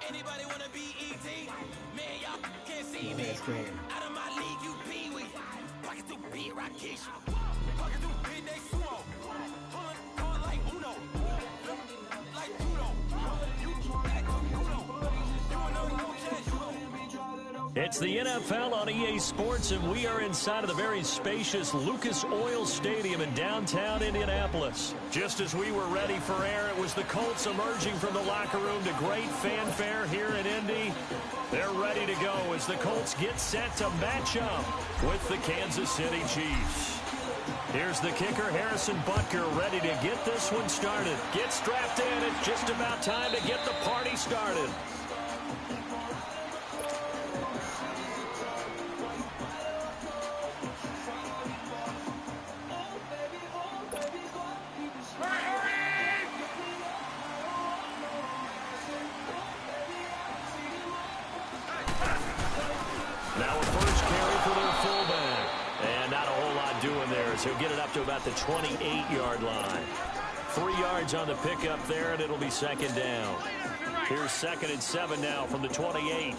Anybody wanna be ET? Man, y'all can't see me. Out of my league, you pee-wee. Pocket to beat Rakesh. Pocket to beat they sumo. Pulling card like Uno. Like Uno. You act like Uno. You know no chance.
It's the NFL on EA Sports, and we are inside of the very spacious Lucas Oil Stadium in downtown Indianapolis. Just as we were ready for air, it was the Colts emerging from the locker room to great fanfare here in Indy. They're ready to go as the Colts get set to match up with the Kansas City Chiefs. Here's the kicker, Harrison Butker, ready to get this one started. Get strapped in. It's just about time to get the party started. Now a first carry for their fullback. And not a whole lot doing there as he'll get it up to about the 28-yard line. 3 yards on the pickup there, and it'll be second down. Here's 2nd and 7 now from the 28.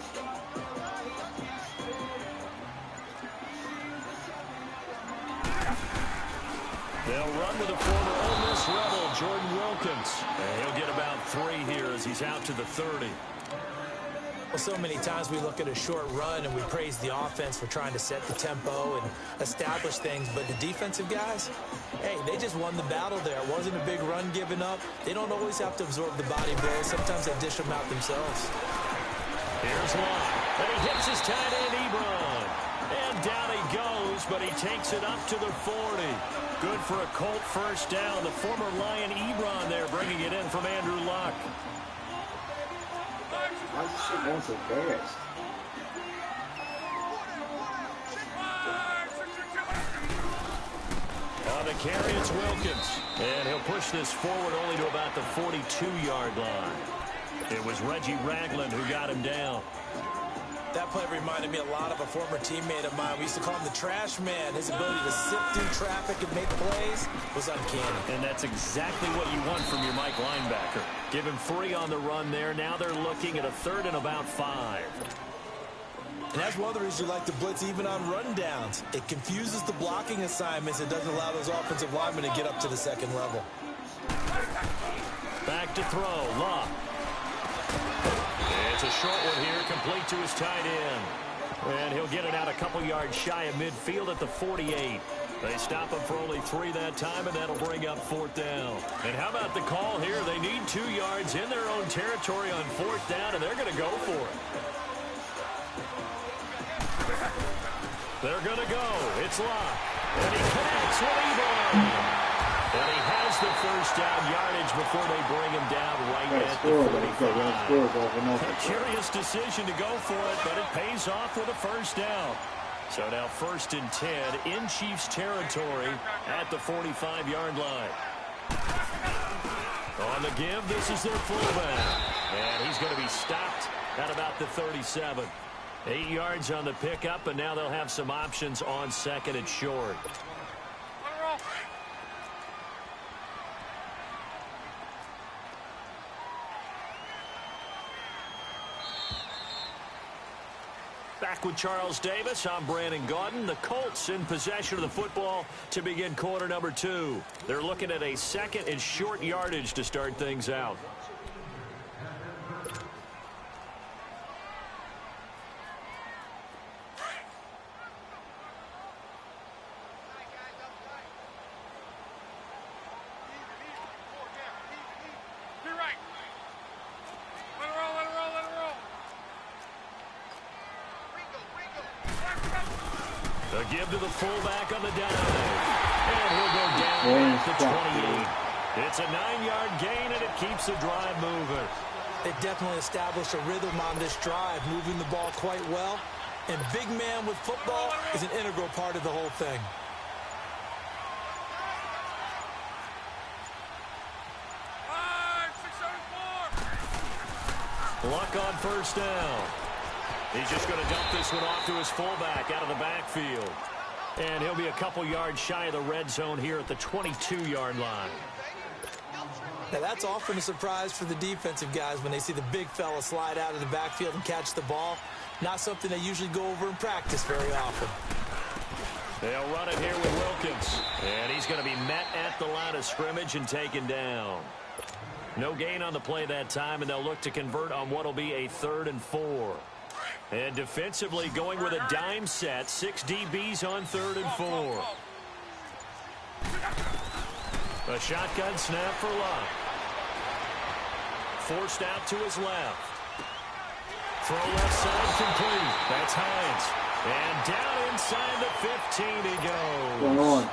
They'll run with a former Ole Miss Rebel, Jordan Wilkins. And he'll get about 3 here as he's out to the 30.
Well, so many times we look at a short run and we praise the offense for trying to set the tempo and establish things, but the defensive guys, hey, they just won the battle there. It wasn't a big run given up. They don't always have to absorb the body blows. Sometimes they dish them out themselves.
Here's Locke, and he hits his tight end, Ebron. And down he goes, but he takes it up to the 40. Good for a Colt first down. The former Lion Ebron there bringing it in from Andrew Luck.
Why is this shit going so fast?
On the carry, it's Wilkins. And he'll push this forward only to about the 42-yard line. It was Reggie Ragland who got him down.
That play reminded me a lot of a former teammate of mine. We used to call him the trash man. His ability to sift through traffic and make plays was uncanny.
And that's exactly what you want from your Mike linebacker. Give him 3 on the run there. Now they're looking at a 3rd and about 5.
And that's one of the reasons you like to blitz even on rundowns. It confuses the blocking assignments. It doesn't allow those offensive linemen to get up to the 2nd level.
Back to throw. Luck. It's a short one here, complete to his tight end. And he'll get it out a couple yards shy of midfield at the 48. They stop him for only 3 that time, and that'll bring up 4th down. And how about the call here? They need 2 yards in their own territory on 4th down, and they're going to go for it. They're going to go. It's Locke. And he connects with Ebron. And he has the first down yardage before they bring him down right at the 45. A curious decision to go for it, but it pays off with a first down. So now 1st and 10 in Chiefs territory at the 45-yard line. On the give, this is their fullback. And he's going to be stopped at about the 37. 8 yards on the pickup, and now they'll have some options on 2nd and short. Back with Charles Davis, I'm Brandon Gaudin. The Colts in possession of the football to begin quarter number 2. They're looking at a 2nd and short yardage to start things out. A give to the fullback on the dive. And he'll go down at the 28. It's a 9-yard gain, and it keeps the drive moving.
They definitely established a rhythm on this drive, moving the ball quite well. And big man with football is an integral part of the whole thing.
Luck on first down. He's just going to dump this one off to his fullback out of the backfield. And he'll be a couple yards shy of the red zone here at the 22-yard line.
Now, that's often a surprise for the defensive guys when they see the big fella slide out of the backfield and catch the ball. Not something they usually go over in practice very often.
They'll run it here with Wilkins. And he's going to be met at the line of scrimmage and taken down. No gain on the play that time, and they'll look to convert on what will be a 3rd and 4. And defensively going with a dime set. 6 DBs on 3rd and 4. A shotgun snap for Luck. Forced out to his left. Throw left side complete. That's Hines. And down inside the 15 he goes.
Going on.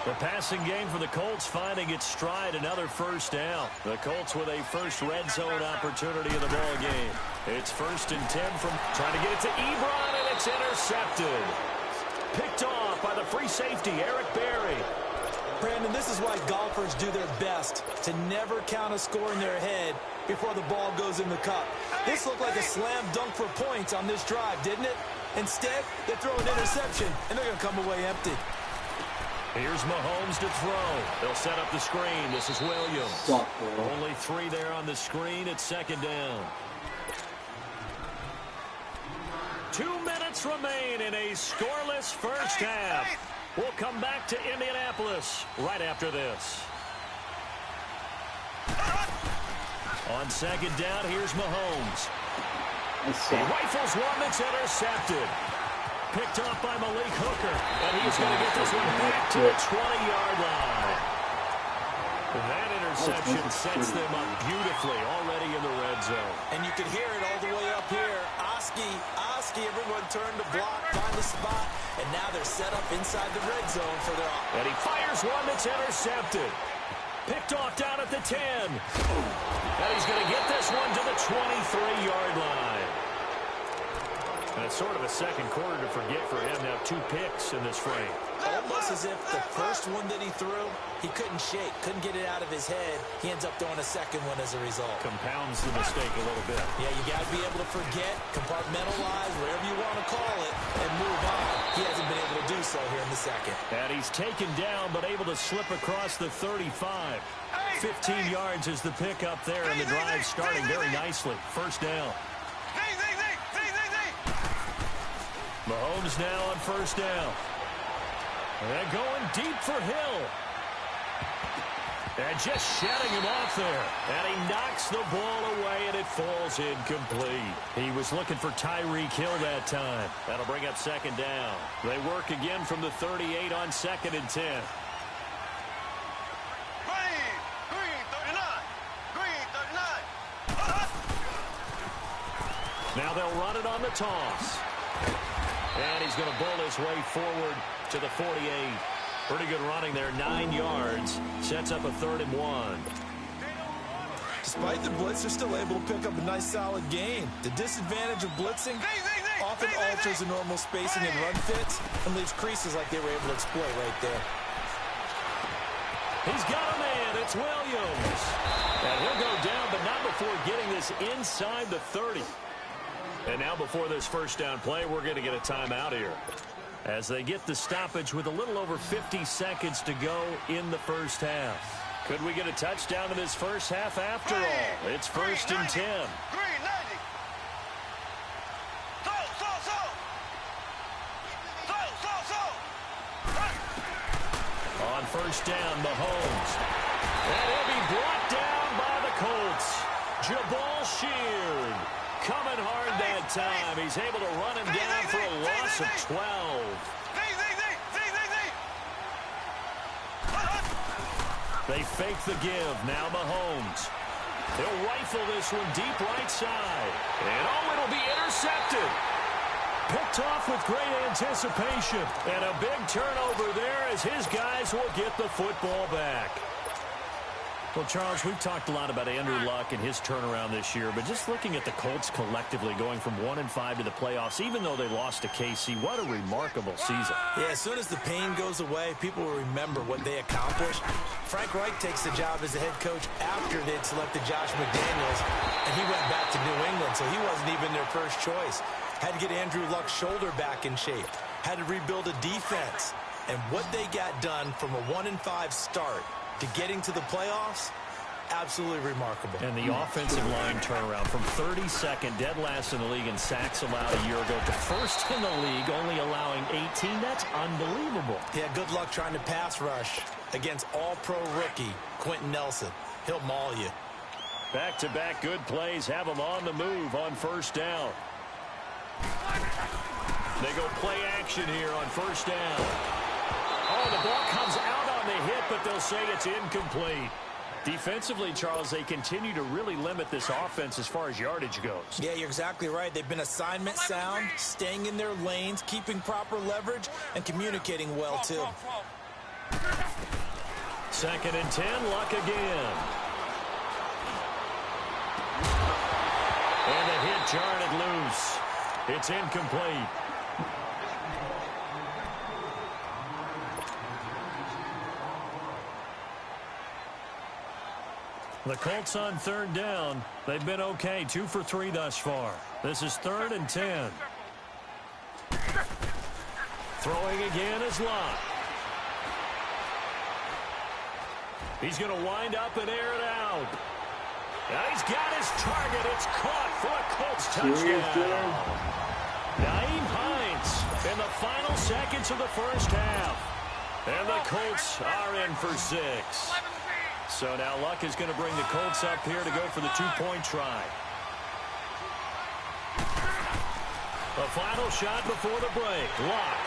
The passing game for the Colts finding its stride, another first down. The Colts with a first red zone opportunity in the ball game. It's 1st and 10 from trying to get it to Ebron, and it's intercepted. Picked off by the free safety, Eric Berry.
Brandon, this is why golfers do their best to never count a score in their head before the ball goes in the cup. This looked like a slam dunk for points on this drive, didn't it? Instead, they throw an interception, and they're going to come away empty.
Here's Mahomes to throw. They'll set up the screen. This is Williams. Only 3 there on the screen. It's second down. 2 minutes remain in a scoreless first half. We'll come back to Indianapolis right after this. On second down, here's Mahomes. He rifles one that's intercepted. Picked off by Malik Hooker. And he's going to get this one back to the 20-yard line. That interception sets them up beautifully already in the red zone.
And you can hear it all the way up here. Oski, everyone turned to block, find a spot, and now they're set up inside the red zone for their offense.
And he fires one that's intercepted. Picked off down at the 10. And he's going to get this one to the 23-yard line. And it's sort of a second quarter to forget for him. Now 2 picks in this frame.
Almost as if the first one that he threw, he couldn't shake, couldn't get it out of his head. He ends up throwing a second one as a result.
Compounds the mistake a little bit.
Yeah, you got to be able to forget, compartmentalize, whatever you want to call it, and move on. He hasn't been able to do so here in the second.
And he's taken down, but able to slip across the 35. 15 yards is the pick up there, and the drive starting very nicely. First down. Mahomes now on first down. And going deep for Hill. And just shutting him off there. And he knocks the ball away, and it falls incomplete. He was looking for Tyreek Hill that time. That'll bring up second down. They work again from the 38 on second and 10. Now they'll run it on the toss. And he's going to bull his way forward to the 48. Pretty good running there, 9 yards. Sets up a 3rd and 1.
Despite the blitz, they're still able to pick up a nice, solid gain. The disadvantage of blitzing often alters the normal spacing and run fits and leaves creases like they were able to exploit right there.
He's got a man. It's Williams. And he'll go down, but not before getting this inside the 30. And now before this first down play, we're going to get a timeout here. As they get the stoppage with a little over 50 seconds to go in the first half. Could we get a touchdown in this first half after all? It's first and 10. On first down, Mahomes. And he'll be brought down by the Colts. Jabal Sheard coming hard that time. He's able to run him down for a loss of 12. They fake the give. Now Mahomes. He'll rifle this one deep right side. And oh, it'll be intercepted. Picked off with great anticipation. And a big turnover there as his guys will get the football back. Well, Charles, we've talked a lot about Andrew Luck and his turnaround this year, but just looking at the Colts collectively going from 1-5 to the playoffs, even though they lost to KC, what a remarkable season.
Yeah, as soon as the pain goes away, people will remember what they accomplished. Frank Reich takes the job as the head coach after they'd selected Josh McDaniels, and he went back to New England, so he wasn't even their first choice. Had to get Andrew Luck's shoulder back in shape. Had to rebuild a defense. And what they got done from a 1-5 start to getting to the playoffs, absolutely remarkable.
And the offensive line turnaround from 32nd, dead last in the league in sacks allowed a year ago, to first in the league, only allowing 18. That's unbelievable.
Yeah, good luck trying to pass rush against all-pro rookie Quentin Nelson. He'll maul you.
Back-to-back good plays have them on the move on first down. They go play action here on first down. Oh, the ball comes out on the hit, but they'll say it's incomplete. Defensively, Charles, they continue to really limit this offense as far as yardage goes.
Yeah, you're exactly right. They've been assignment sound, staying in their lanes, keeping proper leverage, and communicating well, too.
Second and 10, Luck again. And the hit jarred it loose. It's incomplete. The Colts on third down. They've been okay, 2 for 3 thus far. This is 3rd and 10. Throwing again is Locke. He's going to wind up and air it out. Now he's got his target. It's caught for a Colts touchdown. Nyheim Hines in the final seconds of the first half. And the Colts are in for 6. So now Luck is going to bring the Colts up here to go for the 2-point try. The final shot before the break. Luck.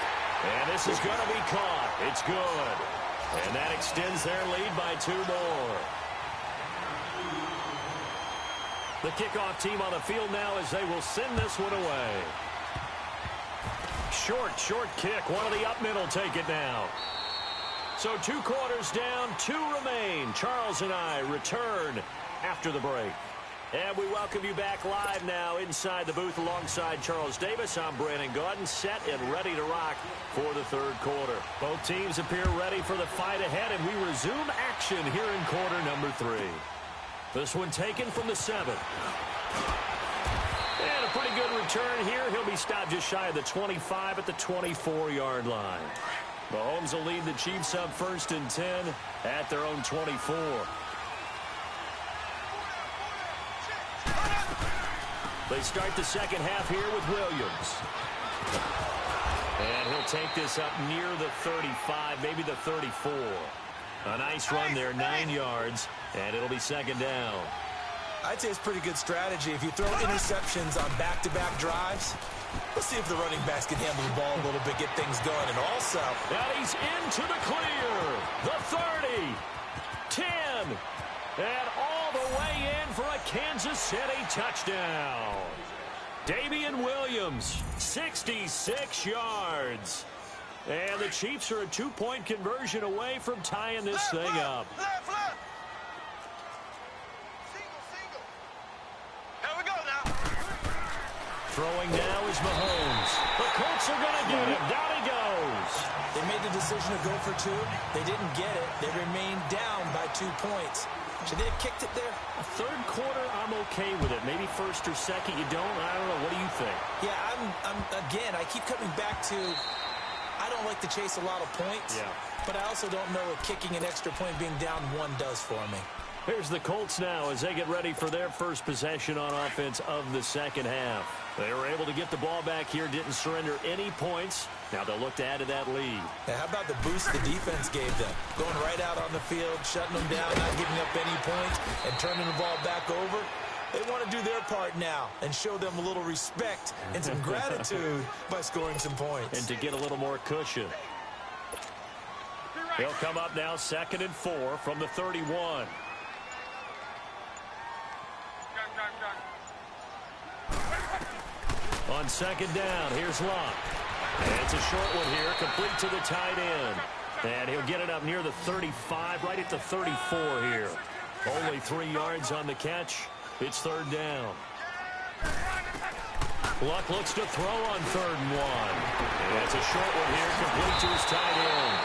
And this is going to be caught. It's good. And that extends their lead by 2 more. The kickoff team on the field now as they will send this one away. Short kick. One of the up men will take it now. So 2 quarters down, 2 remain. Charles and I return after the break. And we welcome you back live now inside the booth alongside Charles Davis. I'm Brandon Gaudin, set and ready to rock for the third quarter. Both teams appear ready for the fight ahead, and we resume action here in quarter number 3. This one taken from the 7. And a pretty good return here. He'll be stopped just shy of the 25 at the 24-yard line. Mahomes will lead the Chiefs up 1st and 10 at their own 24. They start the second half here with Williams. And he'll take this up near the 35, maybe the 34. A nice run there, 9 yards, and it'll be 2nd down.
I'd say it's pretty good strategy. If you throw interceptions on back-to-back drives, let's see if the running backs can handle the ball a little bit, get things going. And also,
now he's into the clear. The 30, 10, and all the way in for a Kansas City touchdown. Damian Williams, 66 yards. And the Chiefs are a 2-point conversion away from tying this thing up.
Here we go now.
Throwing now is Mahomes. The Colts are going to get him. Down he goes.
They made the decision to go for 2. They didn't get it. They remained down by 2 points. Should they have kicked it there?
A third quarter, I'm okay with it. Maybe 1st or 2nd, you don't. I don't know. What do you think?
Yeah, again, I keep coming back to, I don't like to chase a lot of points.
Yeah.
But I also don't know what kicking an extra point being down 1 does for me.
Here's the Colts now as they get ready for their first possession on offense of the second half. They were able to get the ball back here, didn't surrender any points. Now they'll look to add to that lead.
Now, how about the boost the defense gave them? Going right out on the field, shutting them down, not giving up any points, and turning the ball back over. They want to do their part now and show them a little respect and some gratitude by scoring some points.
And to get a little more cushion. He'll come up now 2nd and 4 from the 31. On 2nd down, here's Locke. And it's a short one here, complete to the tight end. And he'll get it up near the 35, right at the 34 here. Only 3 yards on the catch. It's 3rd down. Luck looks to throw on 3rd and 1. And it's a short one here, complete to his tight end.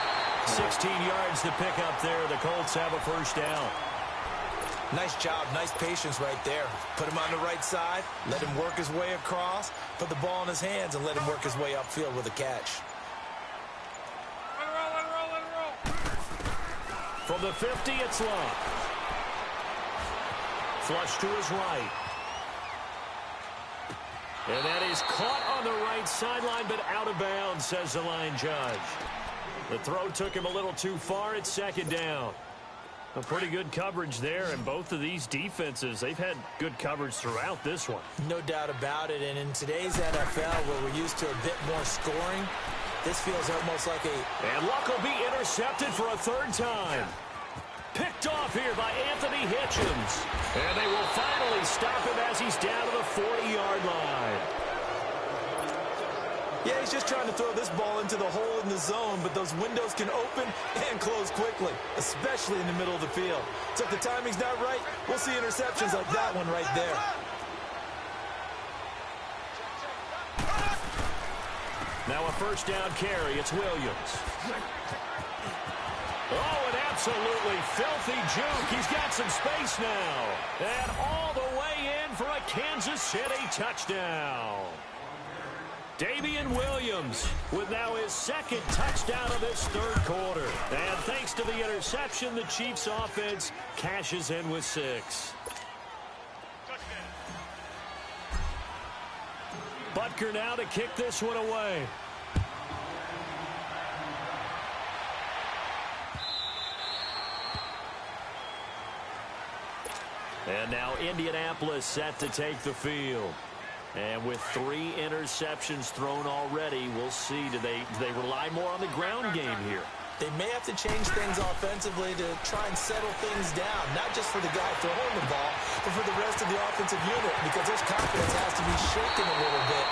16 yards to pick up there. The Colts have a 1st down.
Nice job, nice patience right there. Put him on the right side, let him work his way across, put the ball in his hands, and let him work his way upfield with a catch.
Let it roll.
From the 50, it's Locke. Flush to his right. And that is caught on the right sideline, but out of bounds, says the line judge. The throw took him a little too far. It's 2nd down. A pretty good coverage there, and both of these defenses, they've had good coverage throughout this one.
No doubt about it, and in today's NFL, where we're used to a bit more scoring, this feels almost like a...
And Luck will be intercepted for a 3rd time. Picked off here by Anthony Hitchens. And they will finally stop him as he's down to the 40-yard line.
Yeah, he's just trying to throw this ball into the hole in the zone, but those windows can open and close quickly, especially in the middle of the field. So if the timing's not right, we'll see interceptions like that one right there.
Now a 1st down carry. It's Williams. Oh, an absolutely filthy juke. He's got some space now. And all the way in for a Kansas City touchdown. Damian Williams with now his second touchdown of this third quarter. And thanks to the interception, the Chiefs offense cashes in with 6. Butker now to kick this one away. And now Indianapolis set to take the field. And with 3 interceptions thrown already, we'll see. Do they rely more on the ground game here?
They may have to change things offensively to try and settle things down, not just for the guy throwing the ball, but for the rest of the offensive unit, because his confidence has to be shaken a little bit.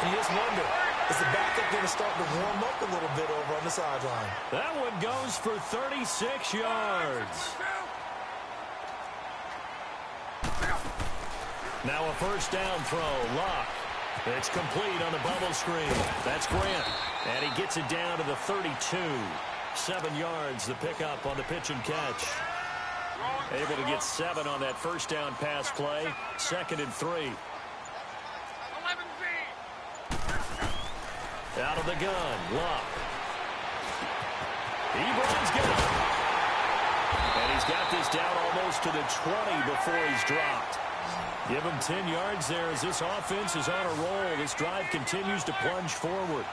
And you just wonder, is the backup going to start to warm up a little bit over on the sideline?
That one goes for 36 yards. Now a first down throw. Luck. It's complete on the bubble screen. That's Grant. And he gets it down to the 32. 7 yards, the pickup on the pitch and catch. Able to get 7 on that first down pass play. 2nd and 3. Out of the gun. Luck. Ebron's got it. And he's got this down almost to the 20 before he's dropped. Give him 10 yards there as this offense is on a roll. This drive continues to plunge forward.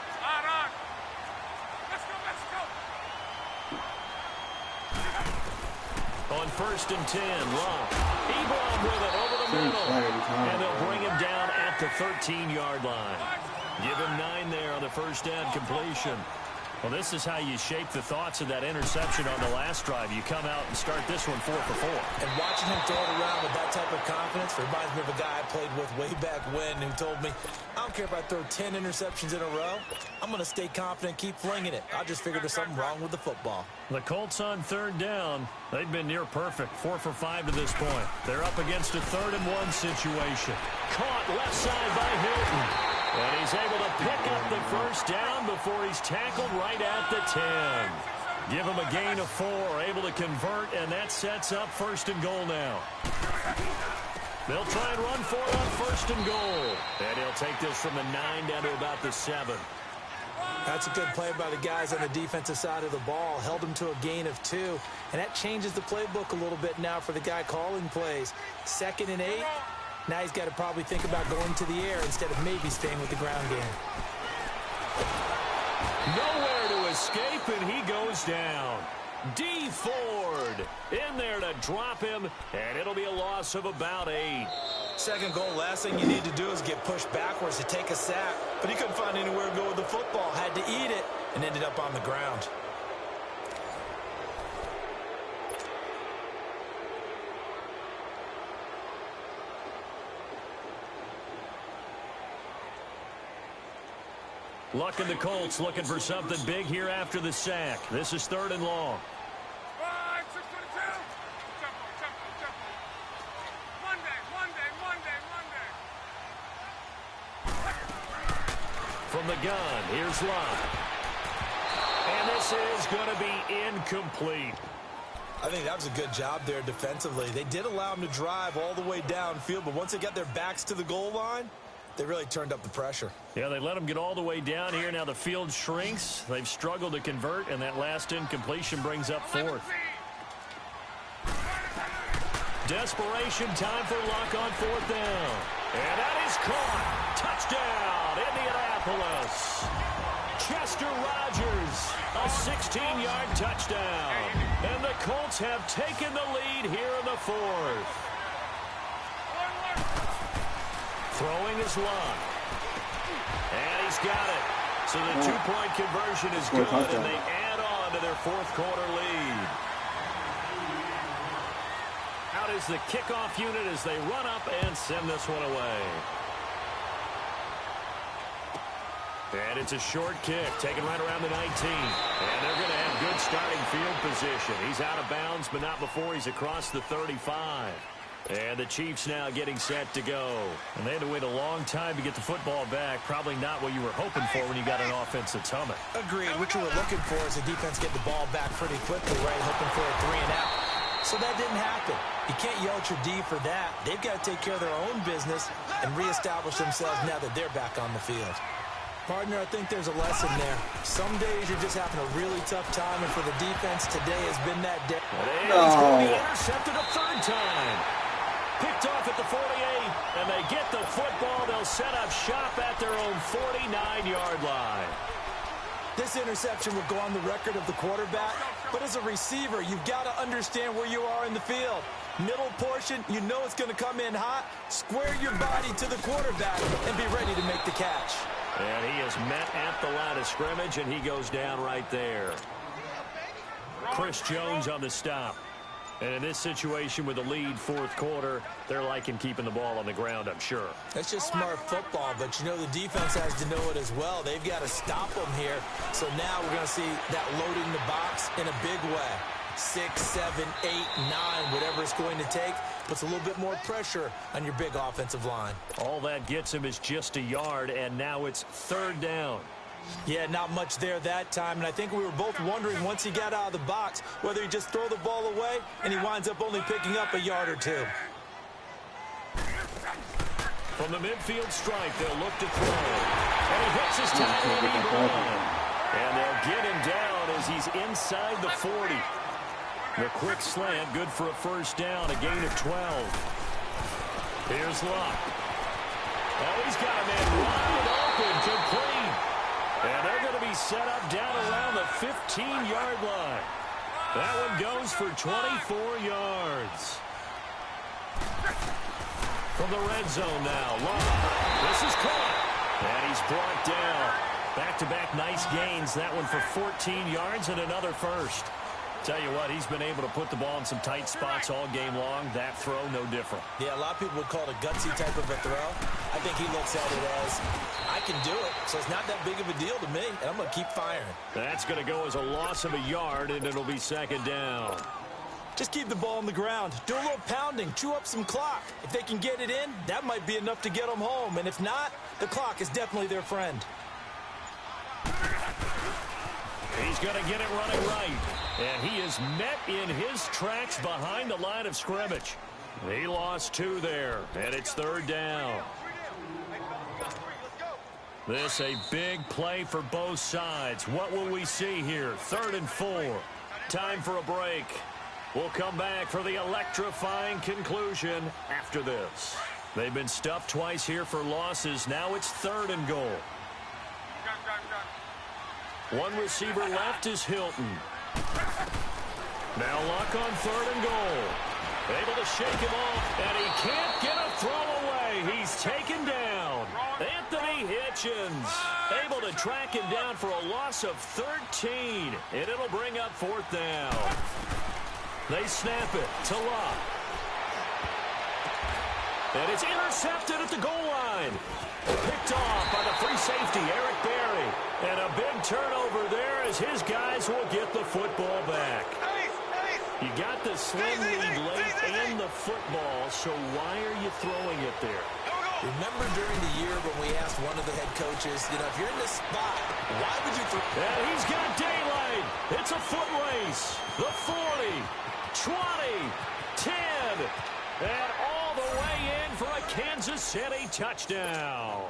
On 1st and 10, Luck. Ebron with it over the middle. And they'll bring him down at the 13-yard line. Give him 9 there on the first down completion. Well, this is how you shape the thoughts of that interception on the last drive. You come out and start this one 4 for 4.
And watching him throw it around with that type of confidence reminds me of a guy I played with way back when who told me, I don't care if I throw 10 interceptions in a row. I'm going to stay confident and keep flinging it. I just figured there's something wrong with the football.
The Colts on 3rd down. They've been near perfect. 4 for 5 to this point. They're up against a 3rd and 1 situation. Caught left side by Hilton. And he's able to pick up the first down before he's tackled right at the 10. Give him a gain of 4, able to convert, and that sets up 1st and goal now. They'll try and run for it on 1st and goal. And he'll take this from the 9 down to about the 7.
That's a good play by the guys on the defensive side of the ball. Held him to a gain of 2. And that changes the playbook a little bit now for the guy calling plays. 2nd and 8. Now he's got to probably think about going to the air instead of maybe staying with the ground game.
Nowhere to escape, and he goes down. D. Ford in there to drop him, and it'll be a loss of about 8.
2nd goal, last thing you need to do is get pushed backwards to take a sack. But he couldn't find anywhere to go with the football. Had to eat it and ended up on the ground.
Luck and the Colts looking for something big here after the sack. This is 3rd and long. From the gun, here's Luck. And this is going to be incomplete.
I think that was a good job there defensively. They did allow him to drive all the way downfield, but once they got their backs to the goal line, they really turned up the pressure.
Yeah, they let them get all the way down here. Now the field shrinks. They've struggled to convert, and that last incompletion brings up 4th. Desperation time for Luck on 4th down. And that is caught. Touchdown, Indianapolis. Chester Rogers, a 16-yard touchdown. And the Colts have taken the lead here in the 4th. Throwing is Luck. And he's got it. So the 2-point conversion is good, and they add on to their 4th quarter lead. Out is the kickoff unit as they run up and send this one away. And it's a short kick, taken right around the 19. And they're going to have good starting field position. He's out of bounds, but not before he's across the 35. And the Chiefs now getting set to go. And they had to wait a long time to get the football back. Probably not what you were hoping for when you got an offense that's humming.
Agreed. What you were looking for is the defense get the ball back pretty quickly, right? Hoping for a 3 and out. So that didn't happen. You can't yell at your D for that. They've got to take care of their own business and reestablish themselves now that they're back on the field. Partner, I think there's a lesson there. Some days you're just having a really tough time, and for the defense, today has been that day.
And he's going to be intercepted a third time. Picked off at the 48, and they get the football. They'll set up shop at their own 49-yard line.
This interception will go on the record of the quarterback, but as a receiver, you've got to understand where you are in the field. Middle portion, you know it's going to come in hot. Square your body to the quarterback and be ready to make the catch.
And he is met at the line of scrimmage, and he goes down right there. Chris Jones on the stop. And in this situation with the lead fourth quarter, they're liking keeping the ball on the ground, I'm sure.
That's just smart football, but you know the defense has to know it as well. They've got to stop them here. So now we're going to see that loading the box in a big way. 6, 7, 8, 9, whatever it's going to take, puts a little bit more pressure on your big offensive line.
All that gets him is just a yard, and now it's third down.
Yeah, not much there that time, and I think we were both wondering once he got out of the box whether he just throw the ball away and he winds up only picking up a yard or two.
From the midfield stripe, they'll look to throw. And he hits his tackle. And they'll get him down as he's inside the 40. The quick slant, good for a first down, a gain of 12. Here's Luck. Oh, he's got a man wide open, complete. And they're going to be set up down around the 15-yard line. That one goes for 24 yards. From the red zone now, Luck. This is caught. And he's brought down. Back-to-back nice gains. That one for 14 yards and another first. Tell you what, he's been able to put the ball in some tight spots all game long. That throw, no different.
Yeah, a lot of people would call it a gutsy type of a throw. I think he looks at it as, I can do it, so it's not that big of a deal to me, and I'm going to keep firing.
That's going to go as a loss of a yard, and it'll be second down.
Just keep the ball on the ground. Do a little pounding. Chew up some clock. If they can get it in, that might be enough to get them home. And if not, the clock is definitely their friend.
He's going to get it running right. And he is met in his tracks behind the line of scrimmage. He lost 2 there, and it's third down. This a big play for both sides. What will we see here? 3rd and 4. Time for a break. We'll come back for the electrifying conclusion after this. They've been stuffed twice here for losses. Now it's 3rd and goal. One receiver left is Hilton. Now Luck on 3rd and goal. Able to shake him off, and he can't get a throw away. He's taken down. Anthony Hitchens able to track him down for a loss of 13, and it'll bring up 4th down. They snap it to Luck. And it's intercepted at the goal line. Picked off by the free safety, Eric Berry. And a big turnover there as his guys will get the football back. You got the slim lead late and the football, so why are you throwing it there?
Remember during the year when we asked one of the head coaches, you know, if you're in this spot, why would you throw?
And he's got daylight. It's a foot race. The 40, 20, 10, and all the way in for a Kansas City touchdown.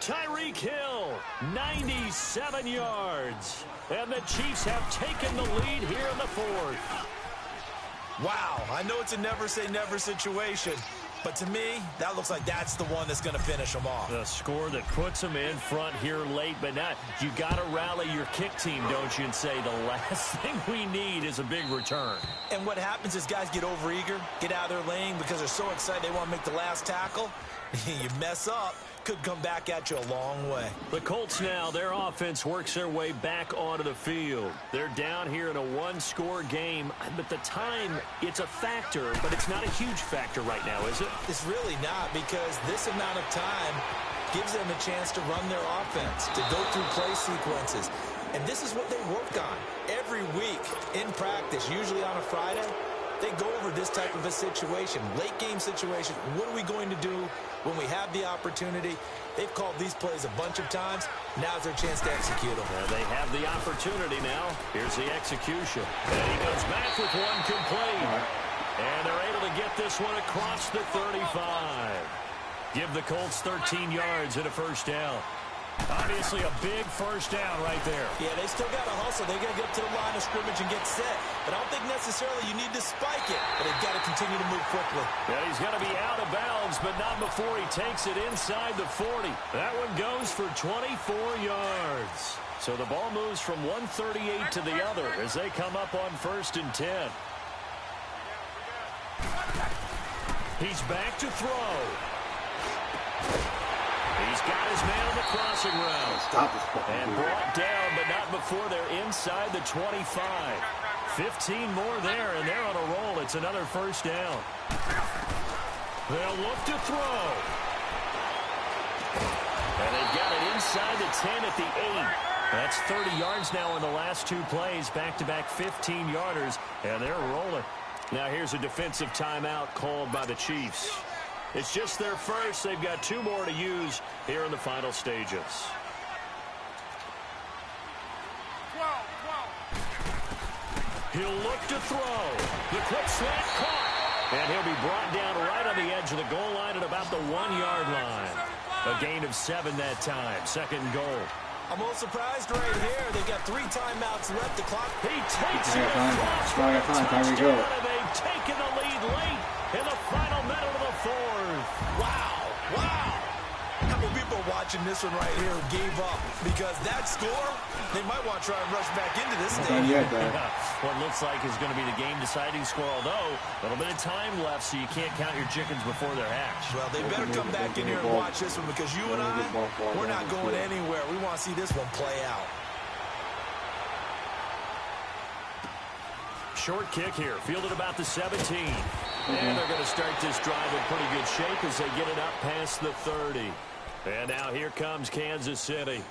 Tyreek Hill, 97 yards. And the Chiefs have taken the lead here in the 4th.
Wow, I know it's a never-say-never situation, but to me, that looks like that's the one that's going to finish them off.
The score that puts them in front here late, but not. You got to rally your kick team, don't you, and say the last thing we need is a big return.
And what happens is guys get overeager, get out of their lane because they're so excited they want to make the last tackle. You mess up, could come back at you a long way.
The Colts now, their offense works their way back onto the field. They're down here in a one-score game, but the time, it's a factor, but it's not a huge factor right now, is it?
It's really not, because this amount of time gives them a chance to run their offense, to go through play sequences. And this is what they work on every week in practice, usually on a Friday. They go over this type of a situation, late game situation. What are we going to do when we have the opportunity? They've called these plays a bunch of times. Now's their chance to execute them.
They have the opportunity now. Here's the execution. And he comes back with one complete. And they're able to get this one across the 35. Give the Colts 13 yards and a first down. Obviously a big first down right there.
Yeah, they still got to hustle. They got to get up to the line of scrimmage and get set. But I don't think necessarily you need to spike it. But they've got to continue to move quickly.
Yeah, he's going to be out of bounds, but not before he takes it inside the 40. That one goes for 24 yards. So the ball moves from 138 to the other as they come up on 1st and 10. He's back to throw. He's got his man on the crossing route. And brought down, but not before they're inside the 25. 15 more there, and they're on a roll. It's another first down. They'll look to throw. And they've got it inside the 10 at the 8. That's 30 yards now in the last 2 plays. Back-to-back 15-yarders, and they're rolling. Now here's a defensive timeout called by the Chiefs. It's just their first. They've got 2 more to use here in the final stages. He'll look to throw. The quick slant caught. And he'll be brought down right on the edge of the goal line at about the 1-yard line. A gain of 7 that time. 2nd and goal.
I'm a little surprised right here. They've got 3 timeouts left. The clock.
He takes it across for a touchdown, and they've taken the lead late in the final minute of the 4th.
Wow. Wow. How many people are watching this one right here who gave up? Because that score, they might want to try and rush back into this stadium.
What looks like is going to be the game-deciding score, although a little bit of time left, so you can't count your chickens before they're hatched.
Well, they better come back in here and watch this one, because you and I, we're not going anywhere. We want to see this one play out.
Short kick here, fielded about the 17. And they're going to start this drive in pretty good shape as they get it up past the 30. And now here comes Kansas City.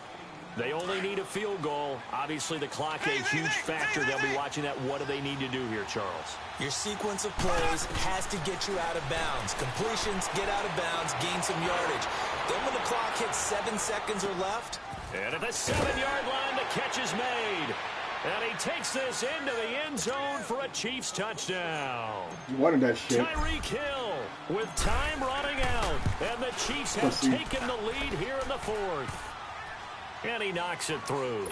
They only need a field goal. Obviously, the clock a huge factor. They'll be watching that. What do they need to do here, Charles?
Your sequence of plays has to get you out of bounds. Completions, get out of bounds, gain some yardage. Then when the clock hits 7 seconds or left.
And at the 7-yard line, the catch is made. And he takes this into the end zone for a Chiefs touchdown.
You wanted that shit.
Tyreek Hill with time running out. And the Chiefs have taken the lead here in the 4th. And he knocks it through.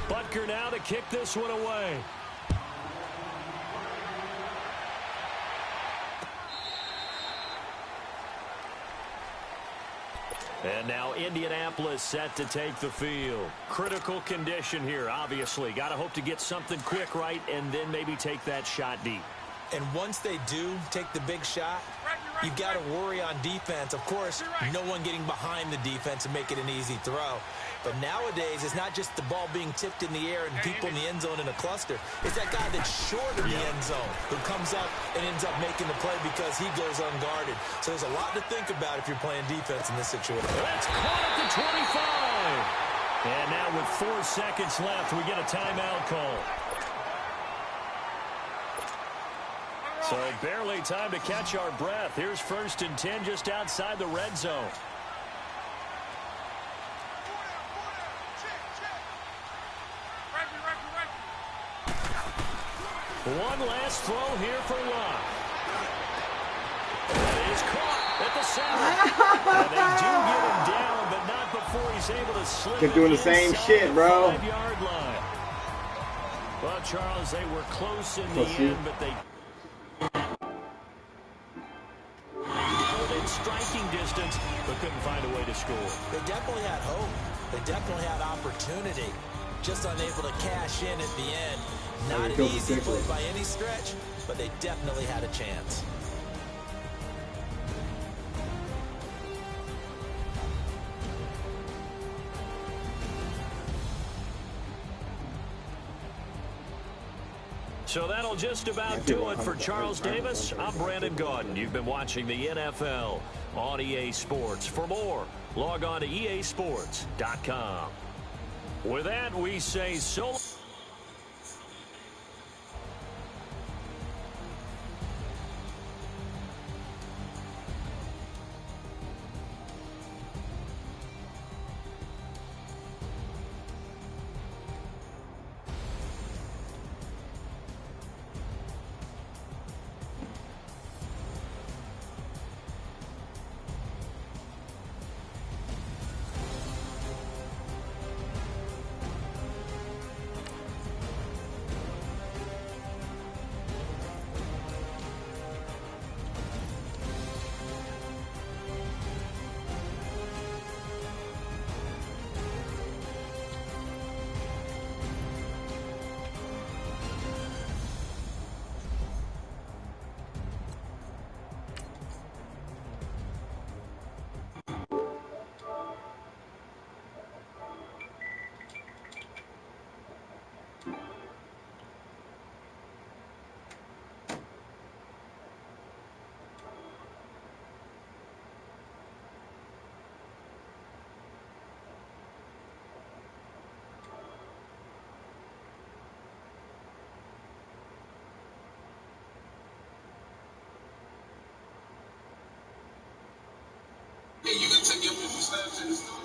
Butker now to kick this one away. And now Indianapolis set to take the field. Critical condition here, obviously. Got to hope to get something quick right and then maybe take that shot deep.
And once they do take the big shot, you've got to worry on defense. Of course, no one getting behind the defense and make it an easy throw. But nowadays, it's not just the ball being tipped in the air and people in the end zone in a cluster. It's that guy that's short of the end zone who comes up and ends up making the play because he goes unguarded. So there's a lot to think about if you're playing defense in this situation.
That's caught at the 25. And now with 4 seconds left, we get a timeout call. So barely time to catch our breath. Here's 1st and 10 just outside the red zone. One last throw here for Locke. That is caught at the 7. And they do get him down, but not before he's able to slip.
They're doing the same shit, bro.
5-yard line. Well, Charles, they were close in the end, but they in striking distance, but couldn't find a way to score.
They definitely had hope. They definitely had opportunity. Just unable to cash in at the end. Not an easy play by any stretch, but they definitely had a chance.
So that'll just about do it for Charles Davis. I'm Brandon Gaudin. You've been watching the NFL on EA Sports. For more, log on to easports.com. With that, we say so.
to the studio.